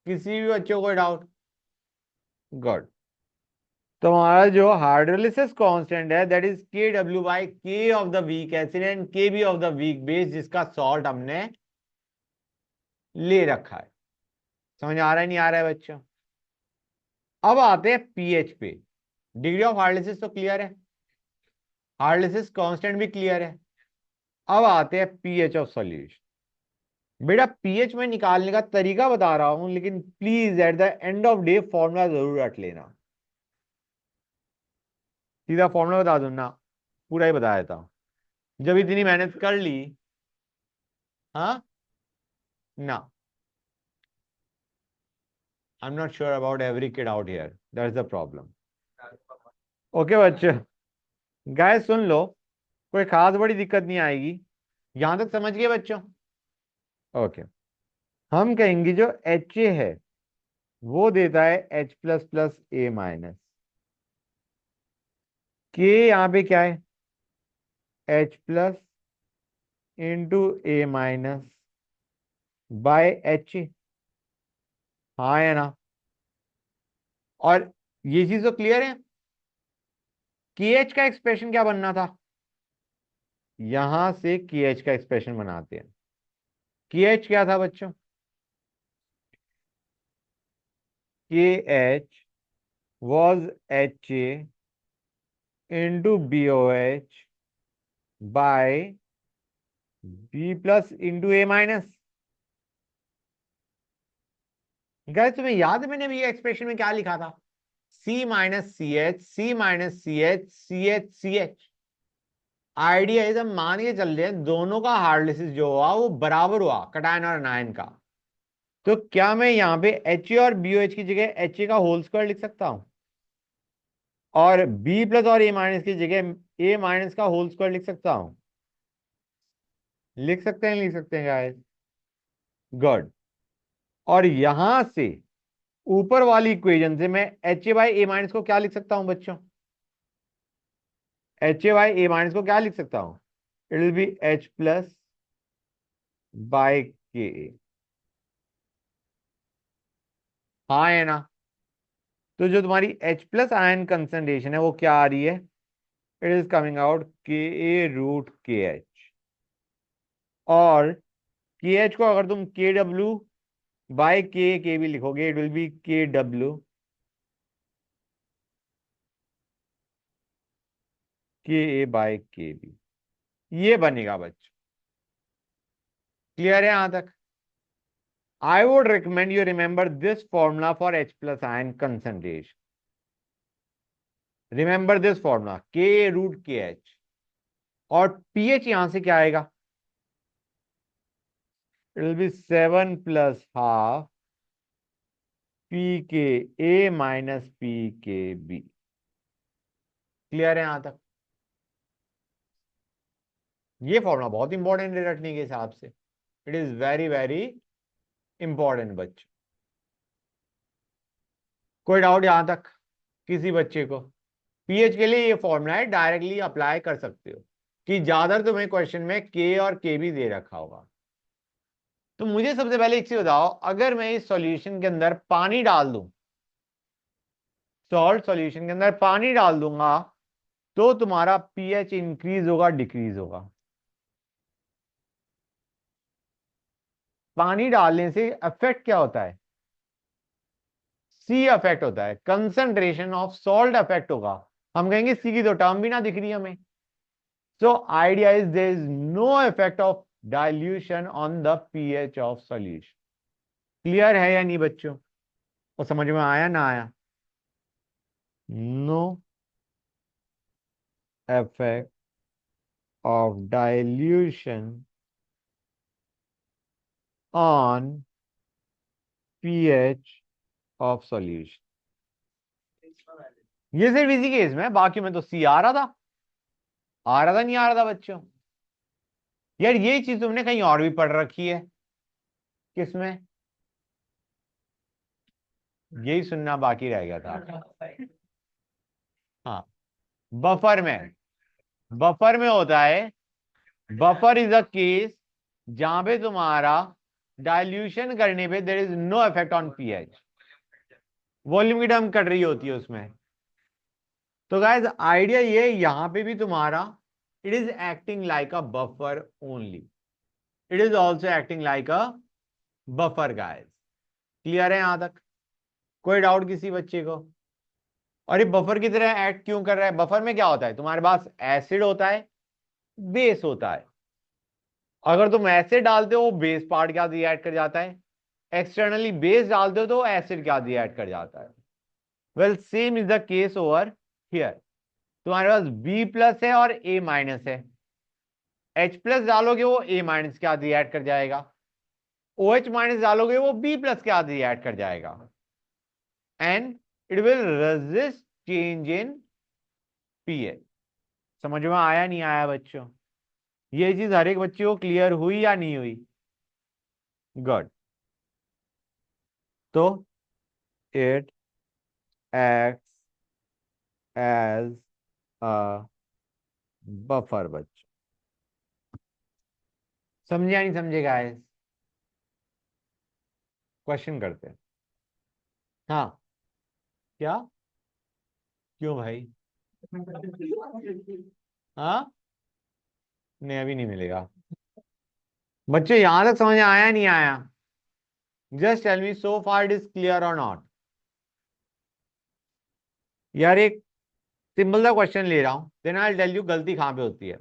Speaker 1: किसी भी बच्चों को डाउट? गुड। तो हमारा जो हाइड्रोलिसिस कांस्टेंट है that is K W by K of the weak acid and K B of the weak base, जिसका सॉल्ट हमने ले रखा है। समझ आ रहा है नहीं आ रहा है बच्चों? अब आते हैं पीएच पे। डिग्री ऑफ हाइड्रोलिसिस तो क्लियर है, हाइड्रोलिसिस कांस्टेंट भी क्लियर है। अब आते हैं पीएच ऑफ सॉल्यूशन। बेटा पीएच में निकालने का तरीका बता रहा हूं, लेकिन please at the end of day formula जरूर रट लेना। सीधा फॉर्मूला बता दूं ना, पूरा ही बता देता हूं। जब इतनी मेहनत कर ली, हाँ ना, I am not sure about every kid out here, that is the problem. Okay बच्चे, गाइस सुन लो, कोई खास बड़ी दिक्कत नहीं आएगी, यहां तक समझ गए बच्चों? ओके। हम कहेंगे जो एच ए है वो देता है एच प्लस प्लस ए माइनस, के यहाँ पे क्या है? H plus into A minus by H A, हाँ है ना? और ये चीज तो क्लियर है, के एच का एक्सप्रेशन क्या बनना था? यहां से के एच का एक्सप्रेशन बनाते हैं। के एच क्या था बच्चों? K H was H A into B O H by B plus into A minus. Guys तुम्हें याद है मैंने अभी एक्सप्रेशन में क्या लिखा था? C minus C H, C minus C H, C H C H. Idea है, हम मान के चल रहे हैं दोनों का हार्डलिसिस जो हुआ वो बराबर हुआ कटायन और अनायन का, तो क्या मैं यहाँ पे एच और बी ओ एच की जगह एच का होल स्क्वायर लिख सकता हूं, और बी प्लस और ए माइनस की जगह ए माइनस का होल स्क्वायर लिख सकता हूं? लिख सकते हैं, लिख सकते हैं गाइस। गुड। और यहां से ऊपर वाली इक्वेशन से मैं H A by A minus को क्या लिख सकता हूं बच्चों? H A by A minus को क्या लिख सकता हूं? It will B H plus by K. हाँ है ना? तो जो तुम्हारी H प्लस आयन कंसंट्रेशन है वो क्या आ रही है? इट इज कमिंग आउट के ए रूट के एच। और के एच को अगर तुम के डब्ल्यू बाई के भी लिखोगे, इट विल बी के डब्ल्यू के ए बाई के बी। ये बनेगा बच्चों। क्लियर है यहां तक? I would recommend you remember this formula for H plus ion concentration. Remember this formula, के रूट के एच। और पीएच यहां से क्या आएगा? It will B 7 plus half P के ए minus P K B. Clear है यहां तक? ये फॉर्मूला बहुत इंपॉर्टेंट है रटने के हिसाब से। It is very very important बच्चों। कोई डाउट यहां तक किसी बच्चे को? पीएच के लिए ये फॉर्मूला है, डायरेक्टली अप्लाई कर सकते हो कि ज्यादातर तुम्हें क्वेश्चन में के और के भी दे रखा होगा। तो मुझे सबसे पहले एक चीज बताओ, अगर मैं इस सॉल्यूशन के अंदर पानी डाल दूं, सॉल्ट सॉल्यूशन के अंदर पानी डाल दूंगा, तो तुम्हारा पीएच इंक्रीज होगा डिक्रीज होगा? पानी डालने से इफेक्ट क्या होता है? सी अफेक्ट होता है, कंसंट्रेशन ऑफ सॉल्ट अफेक्ट होगा। हम कहेंगे सी की तो टर्म भी ना दिख रही हमें। So idea is there is no effect of dilution on the pH of solution. क्लियर है या नहीं बच्चों? और समझ में आया ना आया? No effect of dilution on pH of solution. ये सिर्फ इसी केस में, बाकी में तो सी आ रहा था, आ रहा था नहीं आ रहा था बच्चों? यार ये चीज तुमने कहीं और भी पढ़ रखी है। किसमें? यही सुनना बाकी रह गया था। हाँ, बफर में। बफर में होता है, बफर इज अ केस जहां पे तुम्हारा डाइल्यूशन करने पे there is no effect on pH. Volume की टर्म कट रही होती है उसमें। तो गाइस आइडिया ये, यहां पे भी तुम्हारा it is acting like a buffer only. It is also acting like a buffer guys. Clear है यहां तक? कोई डाउट किसी बच्चे को? और ये बफर की तरह एक्ट क्यों कर रहा है? बफर में क्या होता है, तुम्हारे पास एसिड होता है, बेस होता है। अगर तुम एसिड डालते हो बेस पार्ट क्या ऐड कर जाता है, एक्सटर्नली बेस डालते हो तो एसिड क्या ऐड कर जाता है। Well same is the case over here. तुम्हारे पास बी प्लस है और ए माइनस है, एच प्लस डालोगे वो ए माइनस क्या ऐड कर जाएगा, ओ एच माइनस डालोगे वो बी प्लस क्या ऐड कर जाएगा, and it will resist change in pH. समझ में आया नहीं आया बच्चों? ये चीज हर एक बच्चे को क्लियर हुई या नहीं हुई? गुड। तो it acts as a buffer बच्चों। समझे या नहीं समझे गाइस? क्वेश्चन करते हैं। हाँ, क्या? क्यों भाई? हाँ, नहीं अभी नहीं मिलेगा। बच्चों यहां तक समझ आया नहीं आया? Just tell me so far it is clear और नॉट। यार एक सिंपल सा क्वेश्चन ले रहा हूं, देन आई टेल यू गलती कहां पे होती है।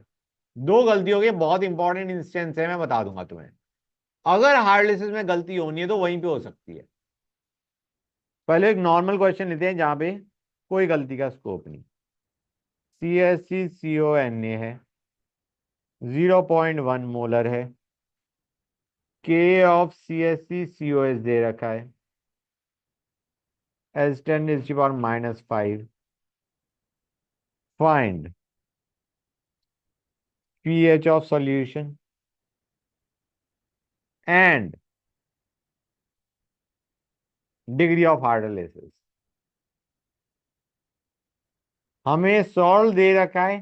Speaker 1: दो गलतियों के बहुत इंपॉर्टेंट इंस्टेंस है, मैं बता दूंगा तुम्हें। अगर हार्डलिसिस में गलती होनी है तो वहीं पे हो सकती है। पहले एक नॉर्मल क्वेश्चन लेते हैं जहां पे कोई गलती का स्कोप नहीं। CH3CONA है, 0.1 मोलर है। K ऑफ CH3COH दे रखा है as 10⁻⁻5। Find pH of solution and degree of hydrolysis. हमें सॉल्व दे रखा है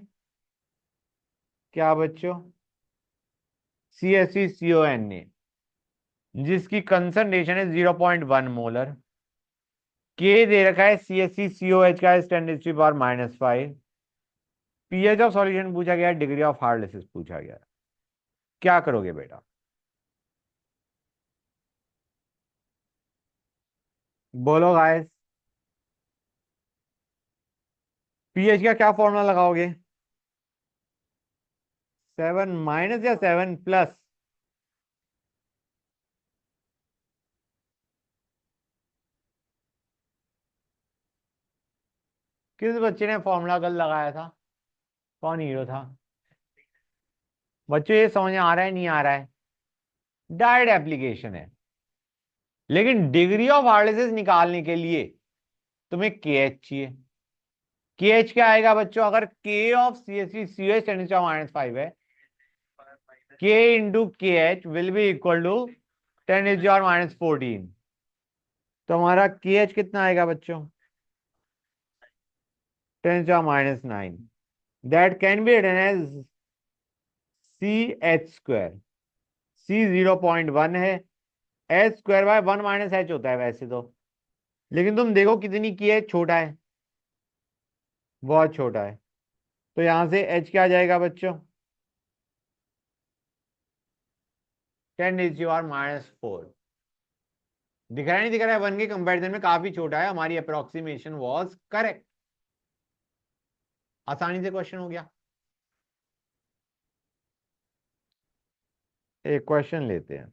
Speaker 1: क्या बच्चों? CH3CONA, जिसकी कंसंट्रेशन है 0.1 मोलर। के दे रखा है CH3COH का 10⁻⁻5। पीएच ऑफ सॉल्यूशन पूछा गया, डिग्री ऑफ हार्डनेस पूछा गया। क्या करोगे बेटा? बोलो गाइस। पीएच का क्या फॉर्मूला लगाओगे? 7 - या 7+? किस बच्चे ने फॉर्मूला गलत लगाया था? कौन हीरो था? बच्चों ये समझ में आ रहा है नहीं आ रहा है? डायरेक्ट एप्लीकेशन है, लेकिन डिग्री ऑफ हार्डनेस निकालने के लिए तुम्हें के एच चाहिए। के एच क्या आएगा बच्चों? अगर K of C S C C H -5 है, K into K H will be equal to 10⁻⁻14। तो हमारा के एच कितना आएगा बच्चों? 10⁻⁻9। That can be written as CH²। C 0.1 है, H²/1 - H होता है वैसे तो, लेकिन तुम देखो कितनी की है, छोटा है, बहुत छोटा है। तो यहां से H क्या आ जाएगा बच्चों? 10⁻⁻4। दिख रहा है नहीं दिख रहा है? 1 के कंपैरिजन में काफी छोटा है। हमारी अप्रोक्सीमेशन वाज करेक्ट। आसानी से क्वेश्चन हो गया। एक क्वेश्चन लेते हैं।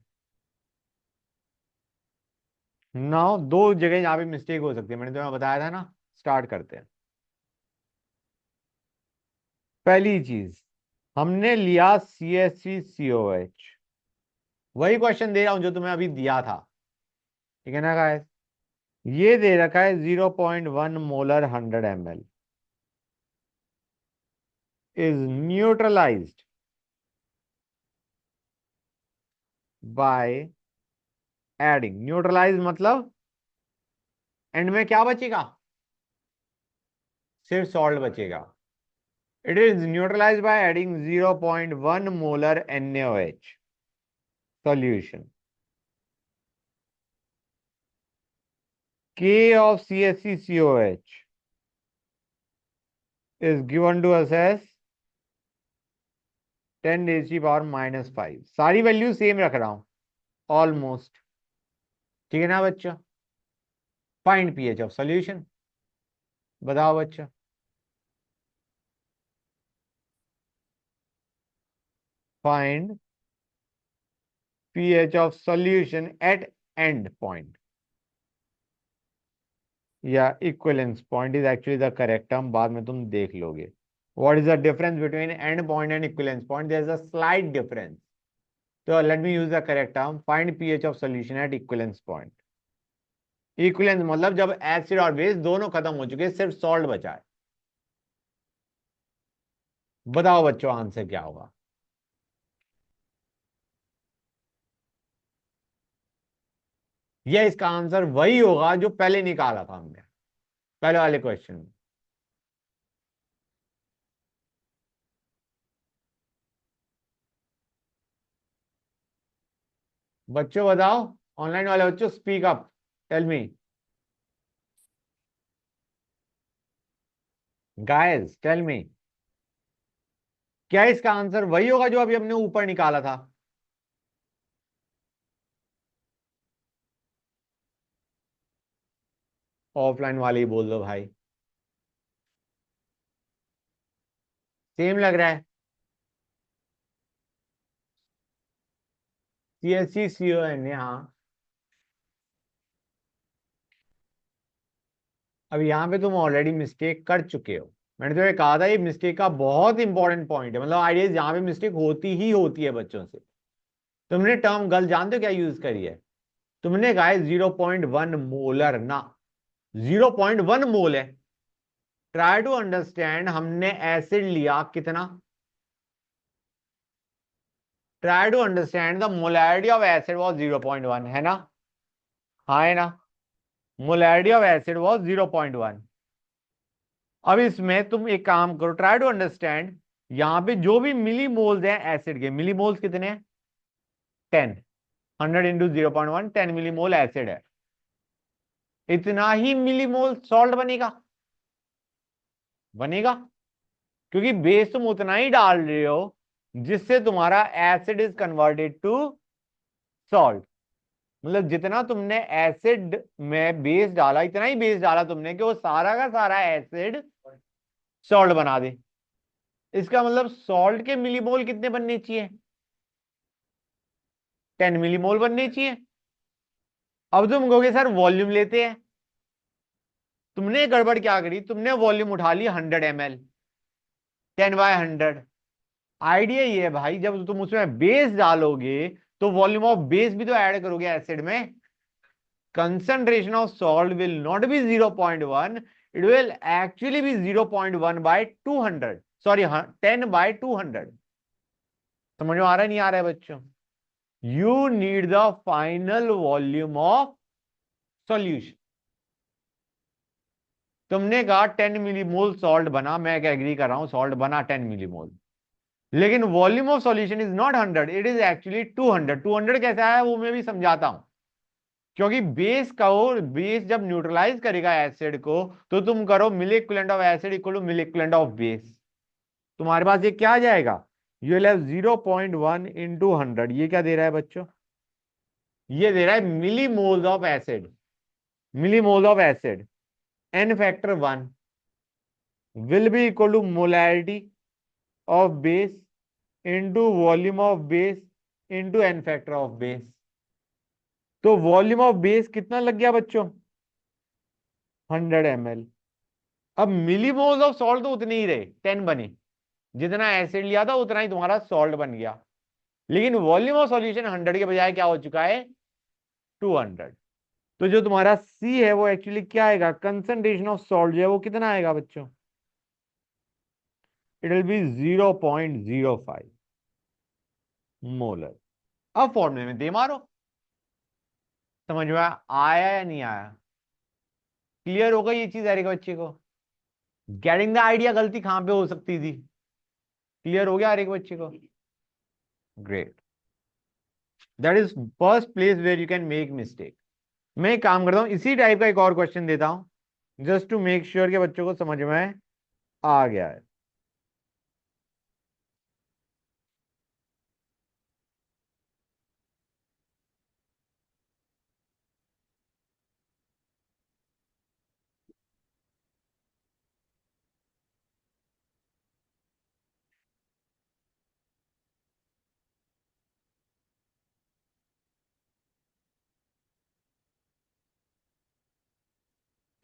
Speaker 1: नाउ दो जगह यहाँ पे मिस्टेक हो सकती है, मैंने तुम्हें बताया था ना। स्टार्ट करते हैं। पहली चीज, हमने लिया CH3COH। वही क्वेश्चन दे रहा हूं जो तुम्हें अभी दिया था, ठीक है ना गाइस? ये दे रखा है 0.1 molar 100 ml is neutralised by adding. Neutralise मतलब एंड में क्या बचेगा? सिर्फ सॉल्ट बचेगा। It is neutralise by adding 0.1 molar NaOH solution. K of CH3COH is given to us as 10⁻⁻5। सारी वैल्यू सेम रख रहा हूं ऑलमोस्ट, ठीक है ना बच्चा? Find pH of solution. बताओ बच्चा। Find pH of solution at end point या equivalence point is actually the correct term, बाद में तुम देख लोगे। What is the difference between end point and equivalence point? There is a slight difference. तो let me use the correct term, find pH of solution at equivalence point. Equivalence मतलब जब acid और base दोनों खत्म हो चुके, सिर्फ salt बचा है। बताओ बच्चों आंसर क्या होगा? यह इसका आंसर वही होगा जो पहले निकाला था हमने पहले वाले क्वेश्चन में। बच्चों बताओ, ऑनलाइन वाले बच्चों speak up, tell me. Guys tell me, क्या इसका आंसर वही होगा जो अभी हमने ऊपर निकाला था? ऑफलाइन वाले ही बोल दो भाई। सेम लग रहा है। CH3CON, हाँ। अब यहाँ पे तुम ऑलरेडी मिस्टेक कर चुके हो। मैंने तुम्हें कहा था ये मिस्टेक का बहुत इंपॉर्टेंट पॉइंट है, मतलब आइडिया यहाँ पे मिस्टेक होती ही होती है बच्चों से। तुमने टर्म गल जानते हो क्या यूज करी है? तुमने कहा है 0.1 मोलर ना, 0.1 मोल है। ट्राई टू अंडरस्टैंड, हमने एसिड लिया कितना? Try to understand the molarity of acid was 0.1, है ना? हाँ है ना? Molarity of acid was 0.1। अब इसमें तुम एक काम करो, ट्राई टू अंडरस्टैंड, यहां पे जो भी मिली मोल्स हैं एसिड के, मिली मोल्स कितने हैं? 10। 100 इंटू 0.1, 10 मिली मोल एसिड है। इतना ही मिली मोल सॉल्ट बनेगा? बनेगा, क्योंकि बेस तुम उतना ही डाल रहे हो जिससे तुम्हारा acid is converted to salt. मतलब जितना तुमने एसिड में बेस डाला, इतना ही बेस डाला तुमने कि वो सारा का सारा एसिड सॉल्ट बना दे। इसका मतलब सॉल्ट के मिलीमोल कितने बनने चाहिए? 10 मिलीमोल बनने चाहिए। अब तुम कहोगे सर वॉल्यूम लेते हैं। तुमने गड़बड़ क्या करी, तुमने वॉल्यूम उठा ली 100 ml, 10/100। आइडिया ये है भाई, जब तुम उसमें बेस डालोगे तो वॉल्यूम ऑफ बेस भी तो ऐड करोगे एसिड में। concentration of salt will not be 0.1, it will actually be 0.1 by 200, sorry 10 by 200। समझ में आ रहा है नहीं आ रहा है बच्चों? You need the final volume of solution. तुमने कहा 10 मिलीमोल सॉल्ट बना, मैं क्या एग्री कर रहा हूं, सॉल्ट बना 10 मिलीमोल, लेकिन volume of solution is not 100, it is actually 200। 200 कैसा है वो मैं भी समझाता हूं। क्योंकि बेस का, और बेस जब न्यूट्रलाइज करेगा एसिड को, तो तुम करो mil equivalent of acid equal to mil equivalent of base. तुम्हारे पास ये क्या आ जाएगा? यू विल हैव 0.1 इंटू 100, ये क्या दे रहा है बच्चों? ये दे रहा है millimoles of acid. Millimole of acid, N factor 1 will be equal to molarity of base into volume of base into N factor of base. तो वॉल्यूम ऑफ बेस कितना लग गया बच्चों? 100 ml। अब मिलीमोल्स ऑफ सॉल्ट तो उतने ही रहे, 10 बने। जितना एसिड लिया था उतना ही तुम्हारा सॉल्ट बन गया, लेकिन वॉल्यूम ऑफ सॉल्यूशन 100 के बजाय क्या हो चुका है? 200। तो जो तुम्हारा सी है वो एक्चुअली क्या आएगा, कंसंट्रेशन ऑफ सॉल्ट जो है वो कितना आएगा बच्चों? It will B 0.05 molar. अब फॉर्मूले में दे मारो। समझ में आया या नहीं आया? क्लियर होगा ये चीज हर एक बच्चे को? गेटिंग द आइडिया, गलती कहां पे हो सकती थी? क्लियर हो गया हर एक बच्चे को? Great. That is first place where you can make mistake. मैं एक काम करता हूं, इसी टाइप का एक और क्वेश्चन देता हूं, जस्ट टू मेक श्योर के बच्चों को समझ में आ गया है।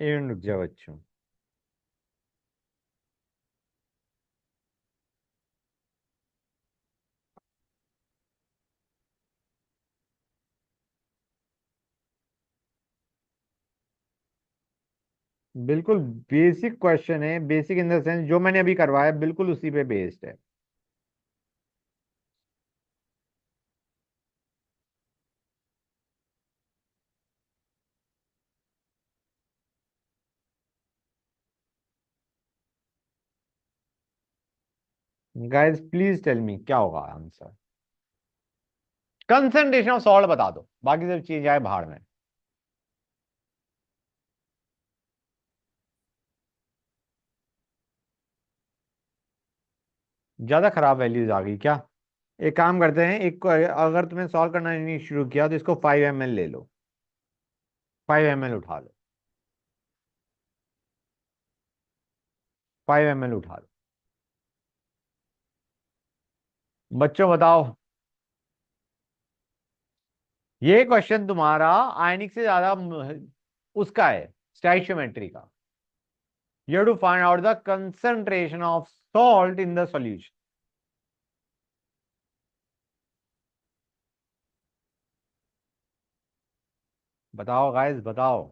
Speaker 1: एक मिनट रुक जाओ बच्चों। बिल्कुल बेसिक क्वेश्चन है, बेसिक इन द सेंस जो मैंने अभी करवाया बिल्कुल उसी पे बेस्ड है। गाइस प्लीज टेल मी क्या होगा आंसर। कंसंट्रेशन ऑफ सॉल्ट बता दो, बाकी सब चीज आए भाड़ में। ज्यादा खराब वैल्यूज आ गई क्या? एक काम करते हैं, एक अगर तुम्हें सॉल्व करना नहीं शुरू किया तो इसको 5 ml ले लो, 5 ml उठा लो, 5 ml उठा लो। बच्चों बताओ, ये क्वेश्चन तुम्हारा आयनिक से ज्यादा उसका है, स्टोइकियोमेट्री का। You have to find out the concentration of salt in the solution. बताओ गाइस, बताओ।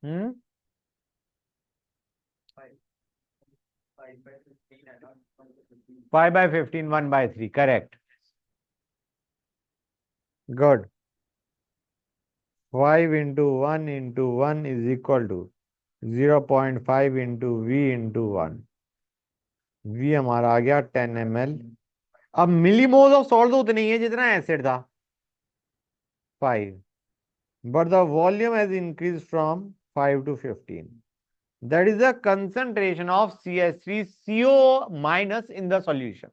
Speaker 1: हम्म 5/15, 1/3, correct. Good. 5 into 1 is equal to 0.5 into V into 1। V हमारा आ गया 10 ml। अब मिलीमोल ऑफ सॉल्ट तो उतनी ही है जितना एसिड था, 5, but the volume has increased from 5 to 15। That is the concentration of CH3CO minus in the solution।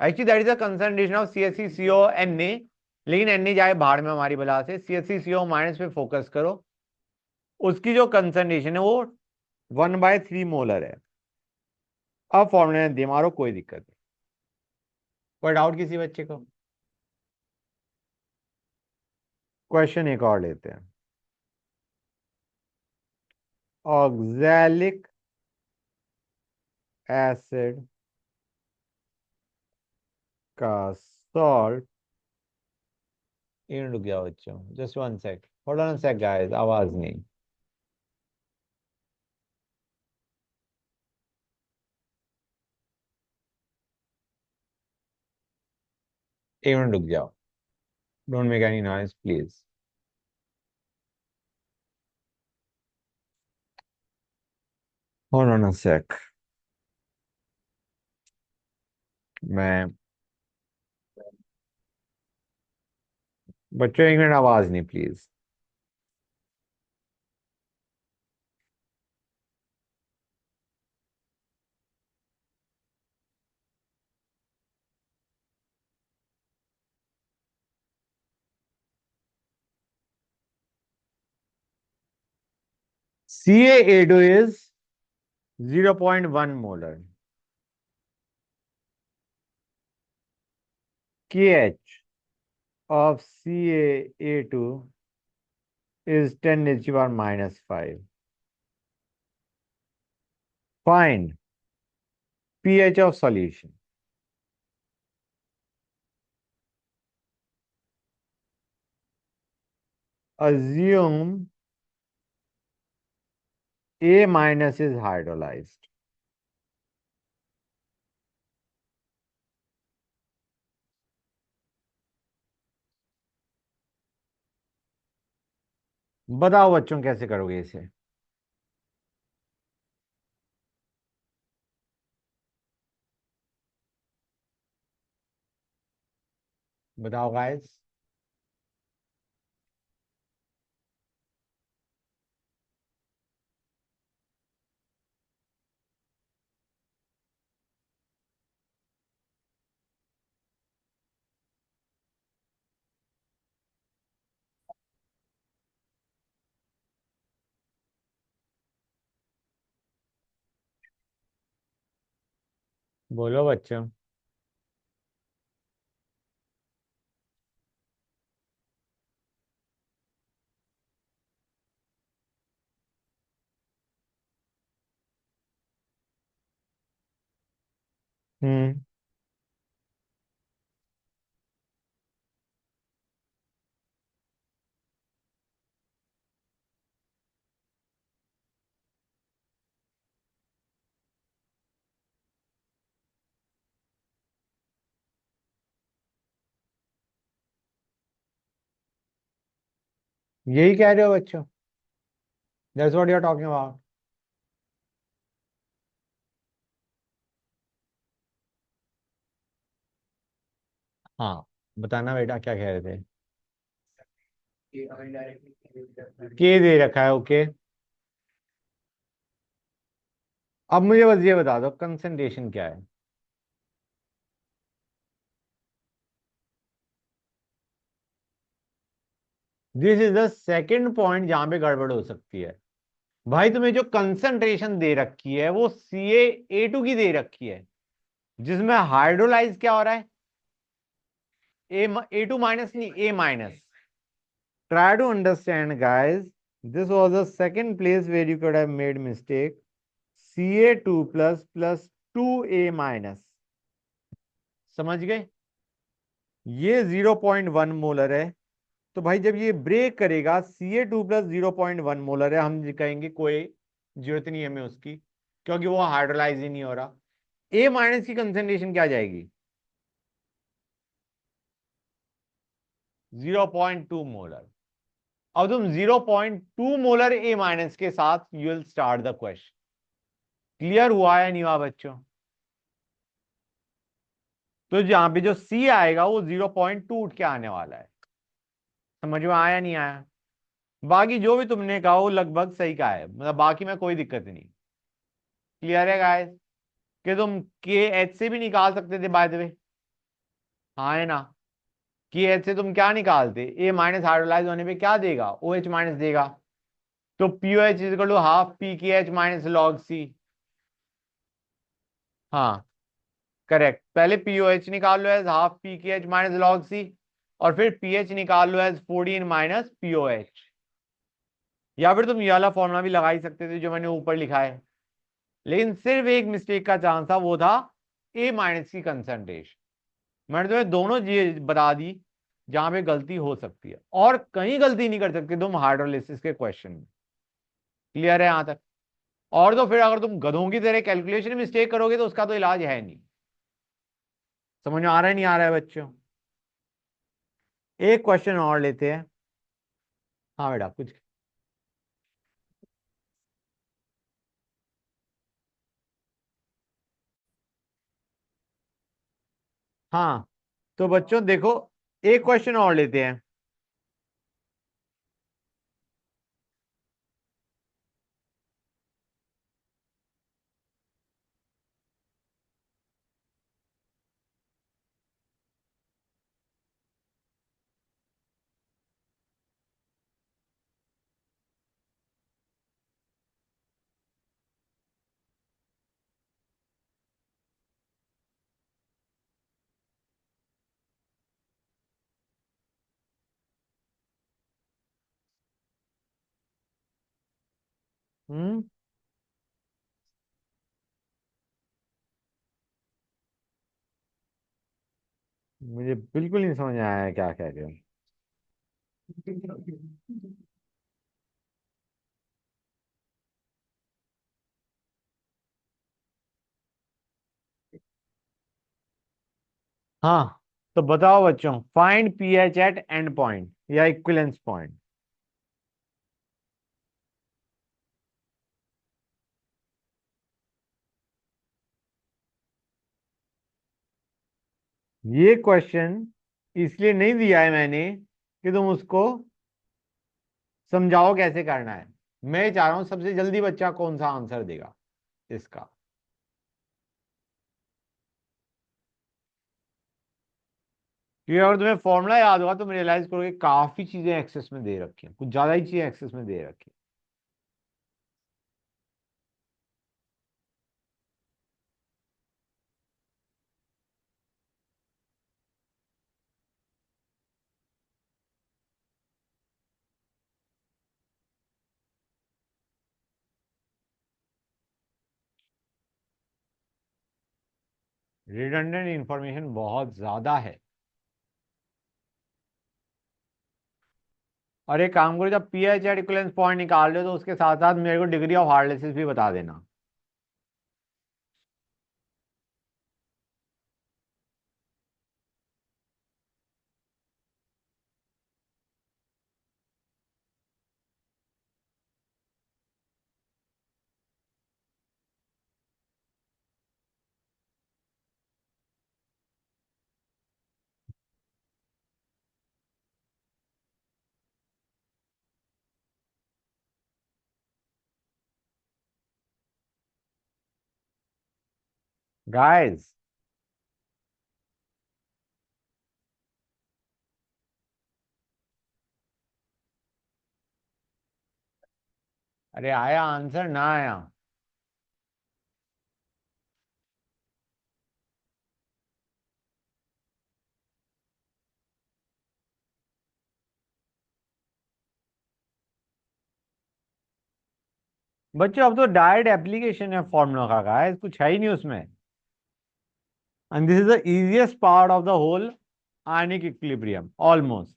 Speaker 1: Actually that is the concentration of CH3CO Na, लेकिन Na जाए भाड़ में हमारी बला से, CH3CO माइनस पे फोकस करो। उसकी जो कंसंट्रेशन है वो 1/3 मोलर है। अब फॉर्मूले में दे मारो, कोई दिक्कत नहीं। कोई डाउट किसी बच्चे को? क्वेश्चन एक और लेते हैं। ऑक्सैलिक एसिड का सॉल्ट, रुक गया बच्चों, just 1 sec, hold on sec guys, आवाज नहीं। एक मिनट रुक जाओ, don't make any noise please. Hold on a sec, मैं, बच्चों एक मिनट आवाज नहीं please. CaA2 is 0.1 molar। KH of CaA2 is 10 to the power minus 5। Find pH of solution। Assume A minus is hydrolyzed। बताओ बच्चों कैसे करोगे इसे? बताओ गाइस। बोलो बच्चों। हम्म यही कह रहे हो बच्चों? That's what you are talking about. हाँ, बताना बेटा क्या कह रहे थे। के दे रखा है, ओके। अब मुझे बस ये बता दो कंसंट्रेशन क्या है। This is the second point जहां पे गड़बड़ हो सकती है। भाई तुम्हें जो कंसंट्रेशन दे रखी है वो CaA2 की दे रखी है, जिसमें हाइड्रोलाइज क्या हो रहा है, A2 माइनस नहीं, A minus. Try to understand, guys. This was the second place where you could have made mistake. Ca2 plus 2a minus, समझ गए? ये 0.1 मोलर है, तो भाई जब ये ब्रेक करेगा, Ca2 प्लस 0.1 मोलर है, हम कहेंगे कोई जरूरत नहीं है हमें उसकी, क्योंकि वो हाइड्रोलाइज ही नहीं हो रहा। ए माइनस की कंसेंट्रेशन क्या जाएगी? 0.2 मोलर। अब तुम 0.2 मोलर ए माइनस के साथ you will start the question. Clear हुआ या नहीं हुआ बच्चों? तो जहां पे जो सी आएगा वो 0.2 उठ के आने वाला है। समझ में आया नहीं आया? बाकी जो भी तुमने कहा वो लगभग सही कहा है, मतलब बाकी में कोई दिक्कत नहीं। क्लियर है गाइस? कि तुम के एच से भी निकाल सकते थे बाय द वे। हाँ है ना? के एच से तुम क्या निकालते? ए माइनस हाइड्रोलाइज होने पे क्या देगा? ओ एच माइनस देगा। तो pOH is equal to half P K H minus log C. हाँ करेक्ट, पहले पीओएच निकाल लो as half P K H minus log C, और फिर पीएच निकाल लो एज 14 माइनस पीओएच। या फिर तुम ये वाला फॉर्मूला भी लगा ही सकते थे जो मैंने ऊपर लिखा है, लेकिन सिर्फ एक मिस्टेक का चांस था, वो था ए माइनस की कंसंट्रेशन। मैंने तुम्हें दोनों चीज बता दी जहां पे गलती हो सकती है, और कहीं गलती नहीं कर सकते तुम हाइड्रोलिसिस के क्वेश्चन में। क्लियर है यहां तक? और तो फिर अगर तुम गधों की तरह कैलकुलेशन मिस्टेक करोगे तो उसका तो इलाज है नहीं। समझ में आ रहा है नहीं आ रहा है बच्चों? एक क्वेश्चन और लेते हैं। हाँ बेटा कुछ। हाँ तो बच्चों देखो, एक क्वेश्चन और लेते हैं। हम्म। मुझे बिल्कुल नहीं समझ आया है क्या कह रहे हो। हाँ तो बताओ बच्चों, find pH at end point या इक्विवेलेंस पॉइंट। ये क्वेश्चन इसलिए नहीं दिया है मैंने कि तुम उसको समझाओ कैसे करना है। मैं चाह रहा हूं सबसे जल्दी बच्चा कौन सा आंसर देगा इसका। क्योंकि अगर तुम्हें फॉर्मूला याद होगा तो तुम रियलाइज करोगे काफी चीजें एक्सेस में दे रखी हैं, कुछ ज्यादा ही चीजें एक्सेस में दे रखी है। रिडंडेंट इंफॉर्मेशन बहुत ज्यादा है। और एक काम करो, जब पीएच एट इक्विवेलेंस पॉइंट निकाल रहे हो तो उसके साथ साथ मेरे को डिग्री ऑफ हार्डनेसेस भी बता देना। गाइस, अरे आया आंसर ना आया? बच्चों अब तो डायरेक्ट एप्लीकेशन है फॉर्मूला का गाइस, कुछ है ही नहीं उसमें। And this is the easiest part of the whole ionic equilibrium almost.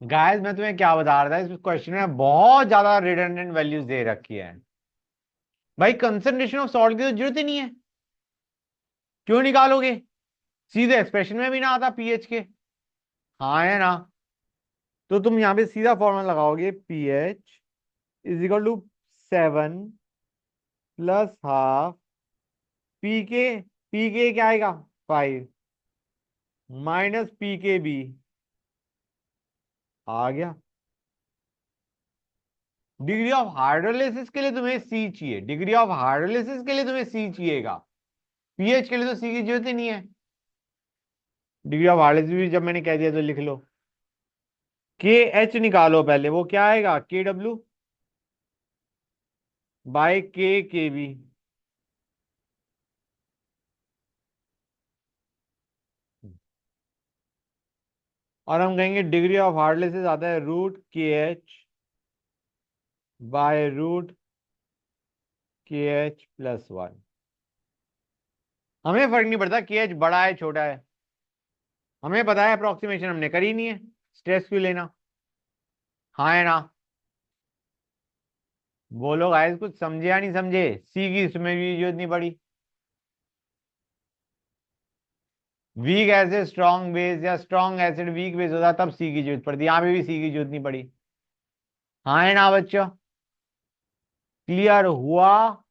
Speaker 1: Guys मैं तुम्हें क्या बता रहा था, इस क्वेश्चन में बहुत ज्यादा रिडंडेंट वैल्यूज दे रखी है। भाई कंसंट्रेशन ऑफ सॉल्ट की तो जरूरत ही नहीं है, क्यों निकालोगे? सीधे एक्सप्रेशन में भी ना आता पीएच के। हाँ है ना? तो तुम यहां पे सीधा फॉर्मूला लगाओगे, pH is equal to 7 plus half P K क्या आएगा 5 माइनस पी के बी। आ गया। डिग्री ऑफ हाइड्रोलिसिस के लिए तुम्हें सी चाहिए, डिग्री ऑफ हाइड्रोलिसिस के लिए तुम्हें सी चाहिएगा, पीएच के लिए तो सी की जरूरत ही नहीं है। डिग्री ऑफ हाइड्रोलिसिस भी जब मैंने कह दिया तो लिख लो। के एच निकालो पहले, वो क्या आएगा के डब्ल्यू बाय के बी। और हम कहेंगे डिग्री ऑफ हार्डनेस आता है √KH/√KH+1। हमें फर्क नहीं पड़ता के एच बड़ा है छोटा है, हमें पता है अप्रोक्सीमेशन हमने करी नहीं है, स्ट्रेस क्यों लेना। हाँ है ना? बोलो गाइस, कुछ समझे या नहीं समझे? सी की इसमें भी जरूरत नहीं पड़ी। वीक एसिड स्ट्रॉन्ग बेस या स्ट्रॉन्ग एसिड वीक बेस होता तब सी की जरूरत पड़ती, यहाँ पे भी सी की जरूरत नहीं पड़ी। हाँ है ना बच्चों? क्लियर हुआ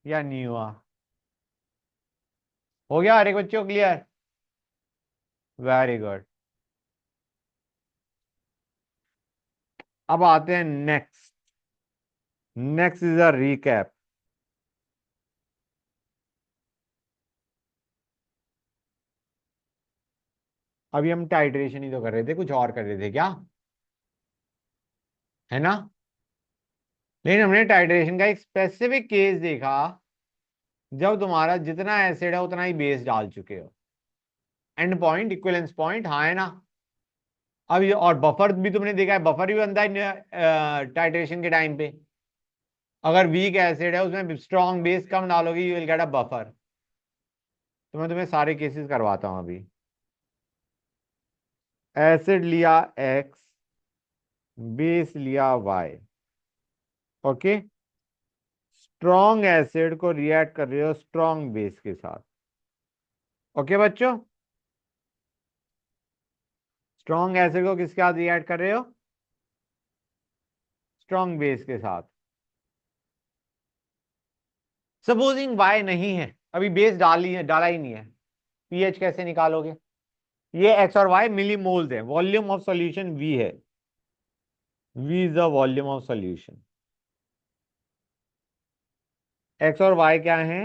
Speaker 1: या नहीं हुआ? हो गया हर एक बच्चों क्लियर? Very good. अब आते हैं next. Next is a recap. अभी हम टाइट्रेशन ही तो कर रहे थे, कुछ और कर रहे थे क्या? है ना? लेकिन हमने टाइट्रेशन का एक स्पेसिफिक केस देखा, जब तुम्हारा जितना एसिड है उतना ही बेस डाल चुके हो। एंड पॉइंट इक्विवेलेंस पॉइंट, हाँ है ना? अब ये और बफर भी तुमने देखा है, बफर भी बनता है टाइट्रेशन के टाइम पे। अगर वीक एसिड है उसमें स्ट्रॉन्ग बेस कम डालोगे, you will get a buffer. तो मैं तुम्हें सारे केसेस करवाता हूं अभी। एसिड लिया एक्स, बेस लिया वाई। ओके, स्ट्रॉन्ग एसिड को रिएक्ट कर रहे हो स्ट्रॉन्ग बेस के साथ। ओके बच्चों, स्ट्रॉन्ग एसिड को किसके साथ रिएक्ट कर रहे हो? स्ट्रॉन्ग बेस के साथ। सपोजिंग वाई नहीं है, अभी बेस डाला ही नहीं है, पीएच कैसे निकालोगे? ये एक्स और वाई मिली मोल्स है, वॉल्यूम ऑफ सॉल्यूशन वी है, V is the volume of solution. X और वाई क्या है?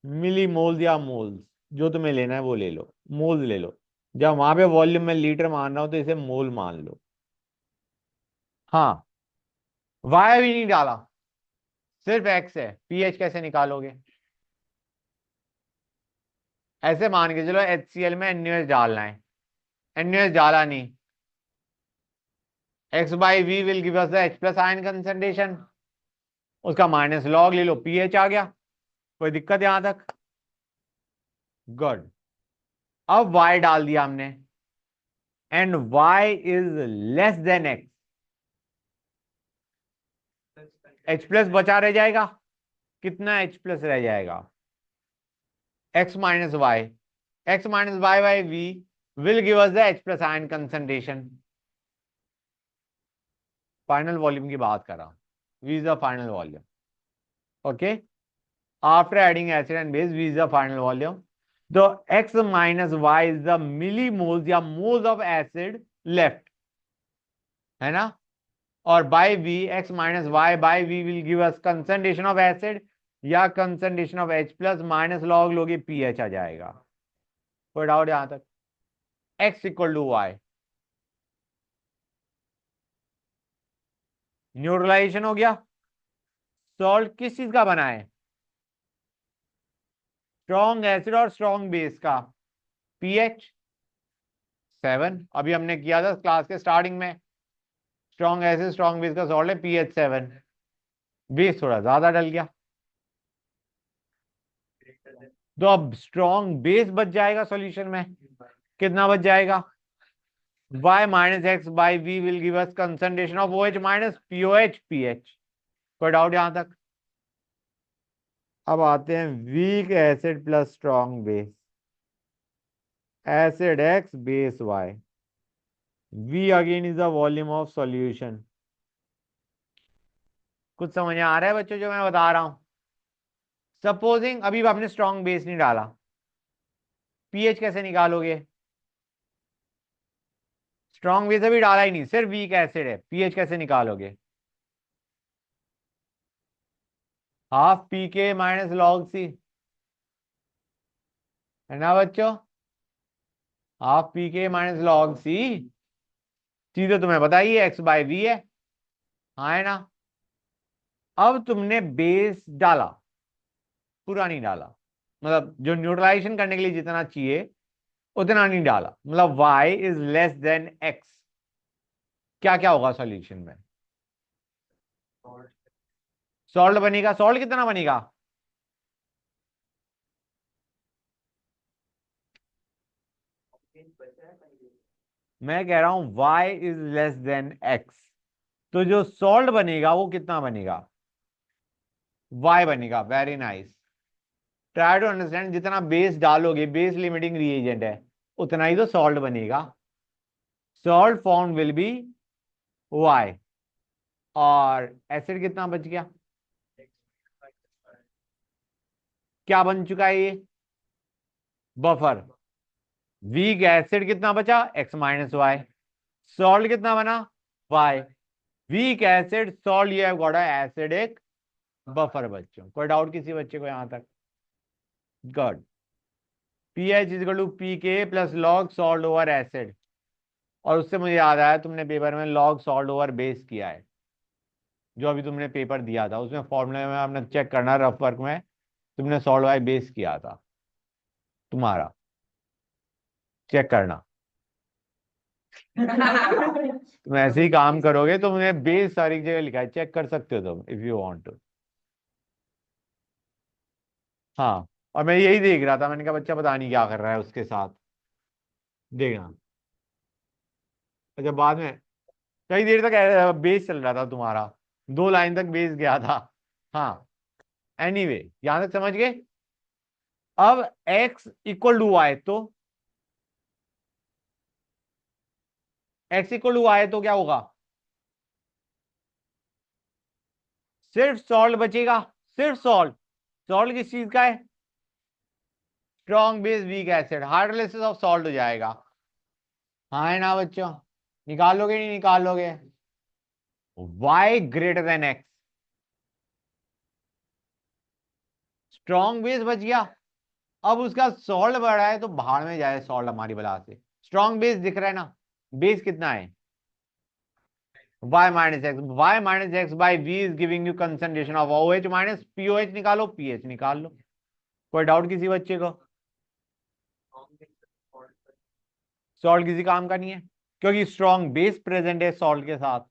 Speaker 1: मिली मोल्स या मोल्स, जो तुम्हें लेना है वो ले लो, मोल्स ले लो। जब वहां पे वॉल्यूम में लीटर मान रहा हूं तो इसे मोल मान लो। हाँ, वाई भी नहीं डाला, सिर्फ एक्स है, पीएच कैसे निकालोगे? ऐसे मान के चलो HCl में NaOH डालना है, NaOH डाला नहीं, x/v will give us the H plus ion concentration, उसका माइनस लॉग ले लो, पीएच आ गया। कोई दिक्कत यहां तक? गुड। अब y डाल दिया हमने, and y is less than x, H plus बचा रह जाएगा, कितना H प्लस रह जाएगा? x-y will give us the H plus ion concentration. Final volume की बात कर रहा हूं, v is the final volume. Okay, after adding acid and base, V is the final volume. So x minus y is the millimoles या moles of acid left, है ना? और by V, x minus y by V will give us concentration of acid या concentration of H plus minus log लोगे pH आ जाएगा। कोई doubt यहां तक? x equal to Y, neutralisation हो गया। सॉल्ट किस चीज का बना है? स्ट्रॉन्ग एसिड और स्ट्रॉन्ग बेस का। पीएच 7, अभी हमने किया था क्लास के स्टार्टिंग में। स्ट्रॉन्ग एसिड स्ट्रॉन्ग बेस का सॉल्ट है पीएच 7। बेस थोड़ा ज्यादा डल गया, तो अब स्ट्रॉन्ग बेस बच जाएगा सॉल्यूशन में। कितना बच जाएगा? y minus X by we will give us concentration of OH minus POH pH. कोई डाउट यहां तक? अब आते हैं weak acid plus strong base. Acid x base y, v again is the volume of solution. कुछ समझ में आ रहा है बच्चों जो मैं बता रहा हूं? सपोजिंग अभी आपने स्ट्रॉन्ग बेस नहीं डाला, पीएच कैसे निकालोगे? स्ट्रॉन्ग बेस अभी डाला ही नहीं, सिर्फ वीक एसिड है, पीएच कैसे निकालोगे? हाफ पी के माइनस लॉग सी, है ना बच्चों? हाफ पी के माइनस लॉग सी, चीजें तुम्हें पता ही है, एक्स बाई वी है। हाँ है ना? अब तुमने बेस डाला, पूरा नहीं डाला, मतलब जो न्यूट्रलाइजेशन करने के लिए जितना चाहिए उतना नहीं डाला, मतलब y is less than x। क्या क्या होगा सॉल्यूशन में? सॉल्ट बनेगा। सॉल्ट कितना बनेगा? मैं कह रहा हूं y is less than x, तो जो सॉल्ट बनेगा वो कितना बनेगा? y बनेगा। Very nice. Try to understand, जितना बेस डालोगे, बेस लिमिटिंग रिएजेंट है, उतना ही तो सॉल्ट बनेगा। Salt form will be y, और एसिड कितना बच गया? क्या बन चुका है ये? बफर। वीक एसिड कितना बचा? x minus Y. सॉल्ट कितना बना? y। वीक एसिड सॉल्ट, ये गॉट एसिड एक बफर। बच्चों कोई डाउट किसी बच्चे को यहां तक? Good. PH is equal to p K plus log salt over acid. और उससे मुझे याद आया, तुमने पेपर में लॉग सॉल्ट ओवर बेस किया है, जो अभी तुमने पेपर दिया था उसमें फॉर्मूले में आपने चेक करना, रफ वर्क में तुमने सॉल्ट बाय बेस किया था तुम्हारा, चेक करना। तुम ऐसे ही काम करोगे तो मुझे बेस सारी जगह लिखा है, चेक कर सकते हो तुम इफ यू वांट टू। हाँ, और मैं यही देख रहा था, मैंने कहा बच्चा पता नहीं क्या कर रहा है उसके साथ, देखना। अच्छा, बाद में कई देर तक बेस चल रहा था तुम्हारा, 2 लाइन तक बेस गया था। हाँ, एनीवे यहां तक समझ गए? अब x इक्वल टू वाई, तो x इक्वल टू वाई तो क्या होगा? सिर्फ सॉल्ट बचेगा, सिर्फ सॉल्ट। सॉल्ट किस चीज का है? Strong base weak acid, hydrolysis of salt हो जाएगा। हाँ है ना बच्चों? निकालोगे नहीं निकालोगे? y greater than x, strong base बच गया। अब उसका सॉल्ट बढ़ा है तो भाड़ में जाए सॉल्ट हमारी बला से। स्ट्रॉन्ग बेस दिख रहा है ना? बेस कितना है? y minus X, Y minus X by V is giving you concentration of OH minus POH। निकालो, पीएच निकाल लो। कोई डाउट किसी बच्चे को? सॉल्ट किसी काम का नहीं है, क्योंकि स्ट्रॉन्ग बेस प्रेजेंट है सॉल्ट के साथ।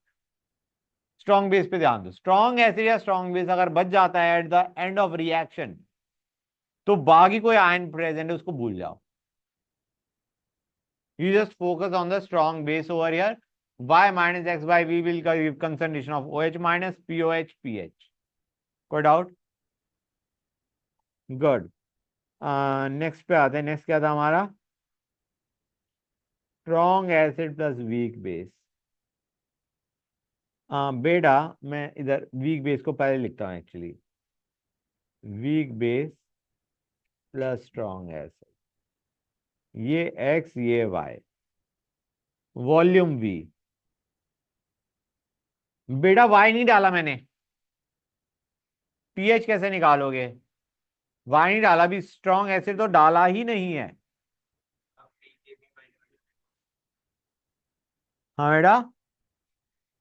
Speaker 1: स्ट्रॉन्ग बेस पे ध्यान दो, स्ट्रॉन्ग एसिड या स्ट्रॉन्ग बेस अगर बच जाता है at the end of reaction, तो बाकी कोई आयन प्रेजेंट है उसको भूल जाओ। You just focus on the strong base over here. Y minus X by V will give concentration of OH minus POH pH. कोई डाउट? गुड। नेक्स्ट पे आते हैं। नेक्स्ट क्या था हमारा? Strong acid plus weak base. बेटा मैं इधर वीक बेस को पहले लिखता हूँ actually. Weak base plus strong acid, ये एक्स ये वाई, वॉल्यूम वी। बेटा वाई नहीं डाला मैंने, पीएच कैसे निकालोगे? वाई नहीं डाला, भी स्ट्रॉन्ग एसिड तो डाला ही नहीं है। हाँ बेटा,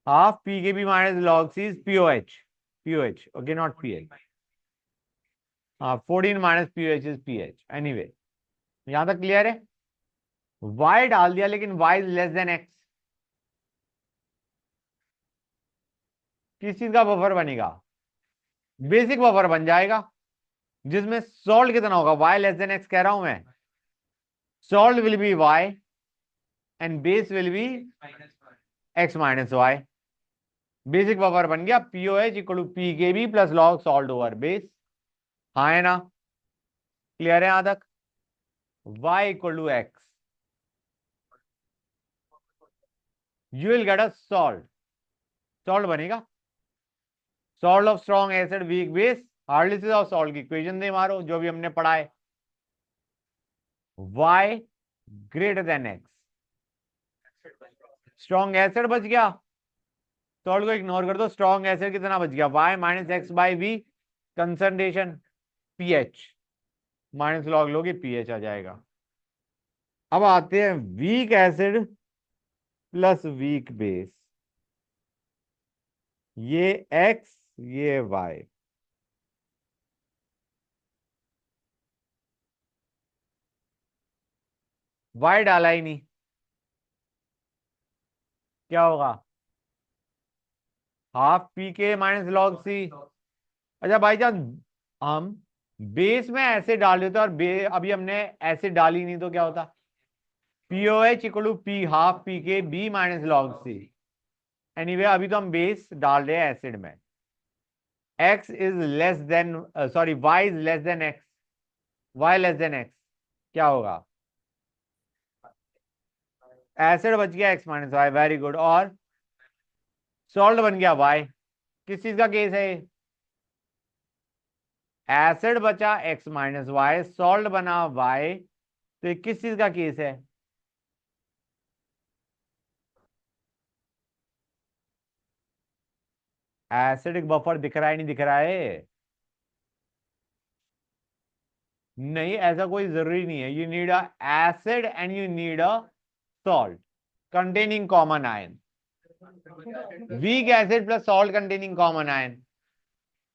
Speaker 1: half P K B minus log C is pOH, pOH okay, not pH. हाँ 14 minus pOH is pH. Anyway यहां तक क्लियर है। y डाल दिया, लेकिन y is less than x। किस चीज का बफर बनेगा? बेसिक बफर बन जाएगा, जिसमें सॉल्ट कितना होगा? y लेस देन x कह रहा हूं मैं। Salt will be y and base will be x minus y. Basic buffer बन गया pOH equal to p K b plus log salt over base. हाँ है ना? क्लियर है यहां तक? y equal to x, you will get a salt. Salt बनेगा, salt of strong acid weak base, hydrolysis of salt की equation दे मारो जो भी हमने पढ़ा है। y greater than x, strong acid बच गया, सॉल्ट को इग्नोर कर दो, स्ट्रॉन्ग एसिड कितना बच गया? y minus X by V, concentration pH minus log लोगे pH आ जाएगा। अब आते हैं weak acid plus weak base, ये x ये y। y डाला ही नहीं, क्या होगा? हाफ पी के माइनस लॉग सी। अच्छा भाई जान, हम बेस में एसिड डाल देते और अभी हमने एसिड डाली नहीं तो क्या होता? POH equal to P half P K B minus log C. Anyway अभी तो हम बेस डाल रहे हैं एसिड में। x is less than, sorry y is less than x, y less than x, क्या होगा? एसिड बच गया x minus Y, very good. और सॉल्ट बन गया y। किस चीज का केस है? एसिड बचा x माइनस वाई, सॉल्ट बना y, तो ये किस चीज का केस है? एसिडिक बफर दिख रहा है नहीं दिख रहा है? नहीं, ऐसा कोई जरूरी नहीं है। You need a acid and you need a salt containing common ion. Week acid plus salt containing common ion.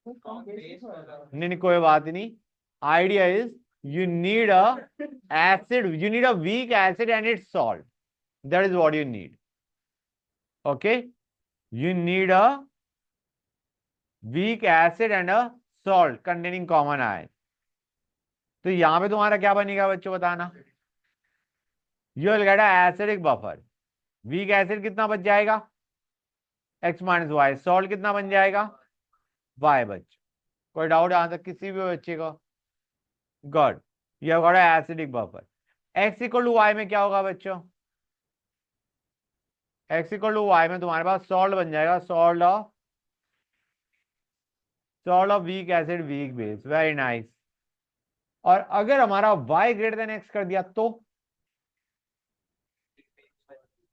Speaker 1: नहीं नहीं कोई बात नहीं। Idea is you need a acid, you need a week acid and it's salt, that is what you need. Okay, you need a week acid and a salt containing common ion. तो यहां पे तुम्हारा क्या बनेगा बच्चों बताना? You will get a acidic buffer. Weak acid कितना बच जाएगा? X minus Y. सॉल्ट कितना बन जाएगा? वाई बच। कोई डाउट यहां तक किसी भी बच्चे को? Good, you have got a acidic buffer. X equal to Y में क्या होगा बच्चों? एक्स इक्वल टू वाई में तुम्हारे पास सॉल्ट बन जाएगा, salt of weak acid weak base, very nice. और अगर हमारा y ग्रेटर देन एक्स कर दिया तो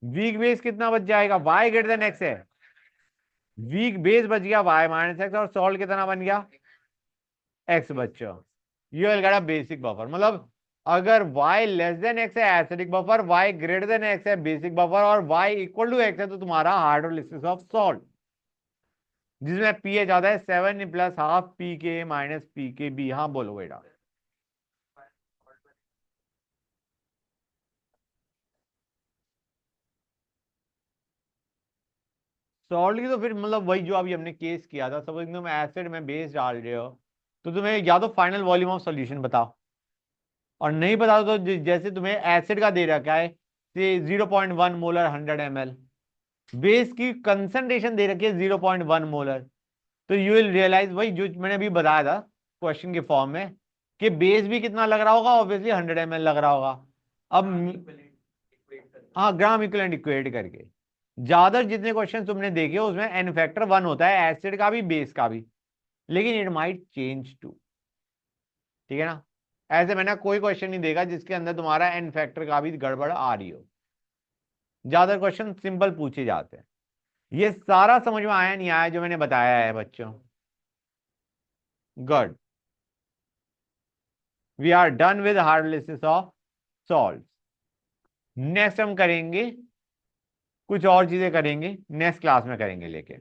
Speaker 1: वीक बेस कितना बच जाएगा? y ग्रेटर देन एक्स है, वीक बेस बच गया y माइनस एक्स, और सॉल्ट कितना बन गया? x बच्चों। You will get a basic buffer. मतलब अगर y लेस देन एक्स है acidic buffer, y greater then x है बेसिक बफर, और y इक्वल टू एक्स है तो तुम्हारा हाइड्रोलिसिस ऑफ सॉल्ट, जिसमें pH आता है 7 प्लस हाफ पी के माइनस पी के बी। हाँ बोलो बेटा। सॉल्ट की तो फिर मतलब वही जो अभी हमने केस किया था, सपोज तुम एसिड में बेस डाल रहे हो, तो तुम्हें या तो फाइनल वॉल्यूम ऑफ सॉल्यूशन बताओ, और नहीं बताओ तो जैसे तुम्हें एसिड का दे रखा है से 0.1 मोलर 100 ml, बेस की कंसंट्रेशन दे रखी है 0.1 मोलर, तो यू विल रियलाइज वही जो मैंने अभी बताया था क्वेश्चन के फॉर्म में, कि बेस भी कितना लग रहा होगा? ऑब्वियसली 100 ml लग रहा होगा। अब हाँ, ग्राम इक्विवेलेंट इक्वेट करके। ज्यादा जितने क्वेश्चन तुमने देखे उसमें एन फैक्टर 1 होता है, एसिड का भी बेस का भी, लेकिन इट माइट चेंज टू। ठीक है ना? ऐसे मैंने कोई क्वेश्चन नहीं देखा जिसके अंदर तुम्हारा एन फैक्टर का भी गड़बड़ आ रही हो। ज्यादा क्वेश्चन सिंपल पूछे जाते हैं। ये सारा समझ में आया नहीं आया जो मैंने बताया है बच्चों? Good, we are done with hard analysis of salt. Next हम करेंगे कुछ और चीजें करेंगे, नेक्स्ट क्लास में करेंगे लेके।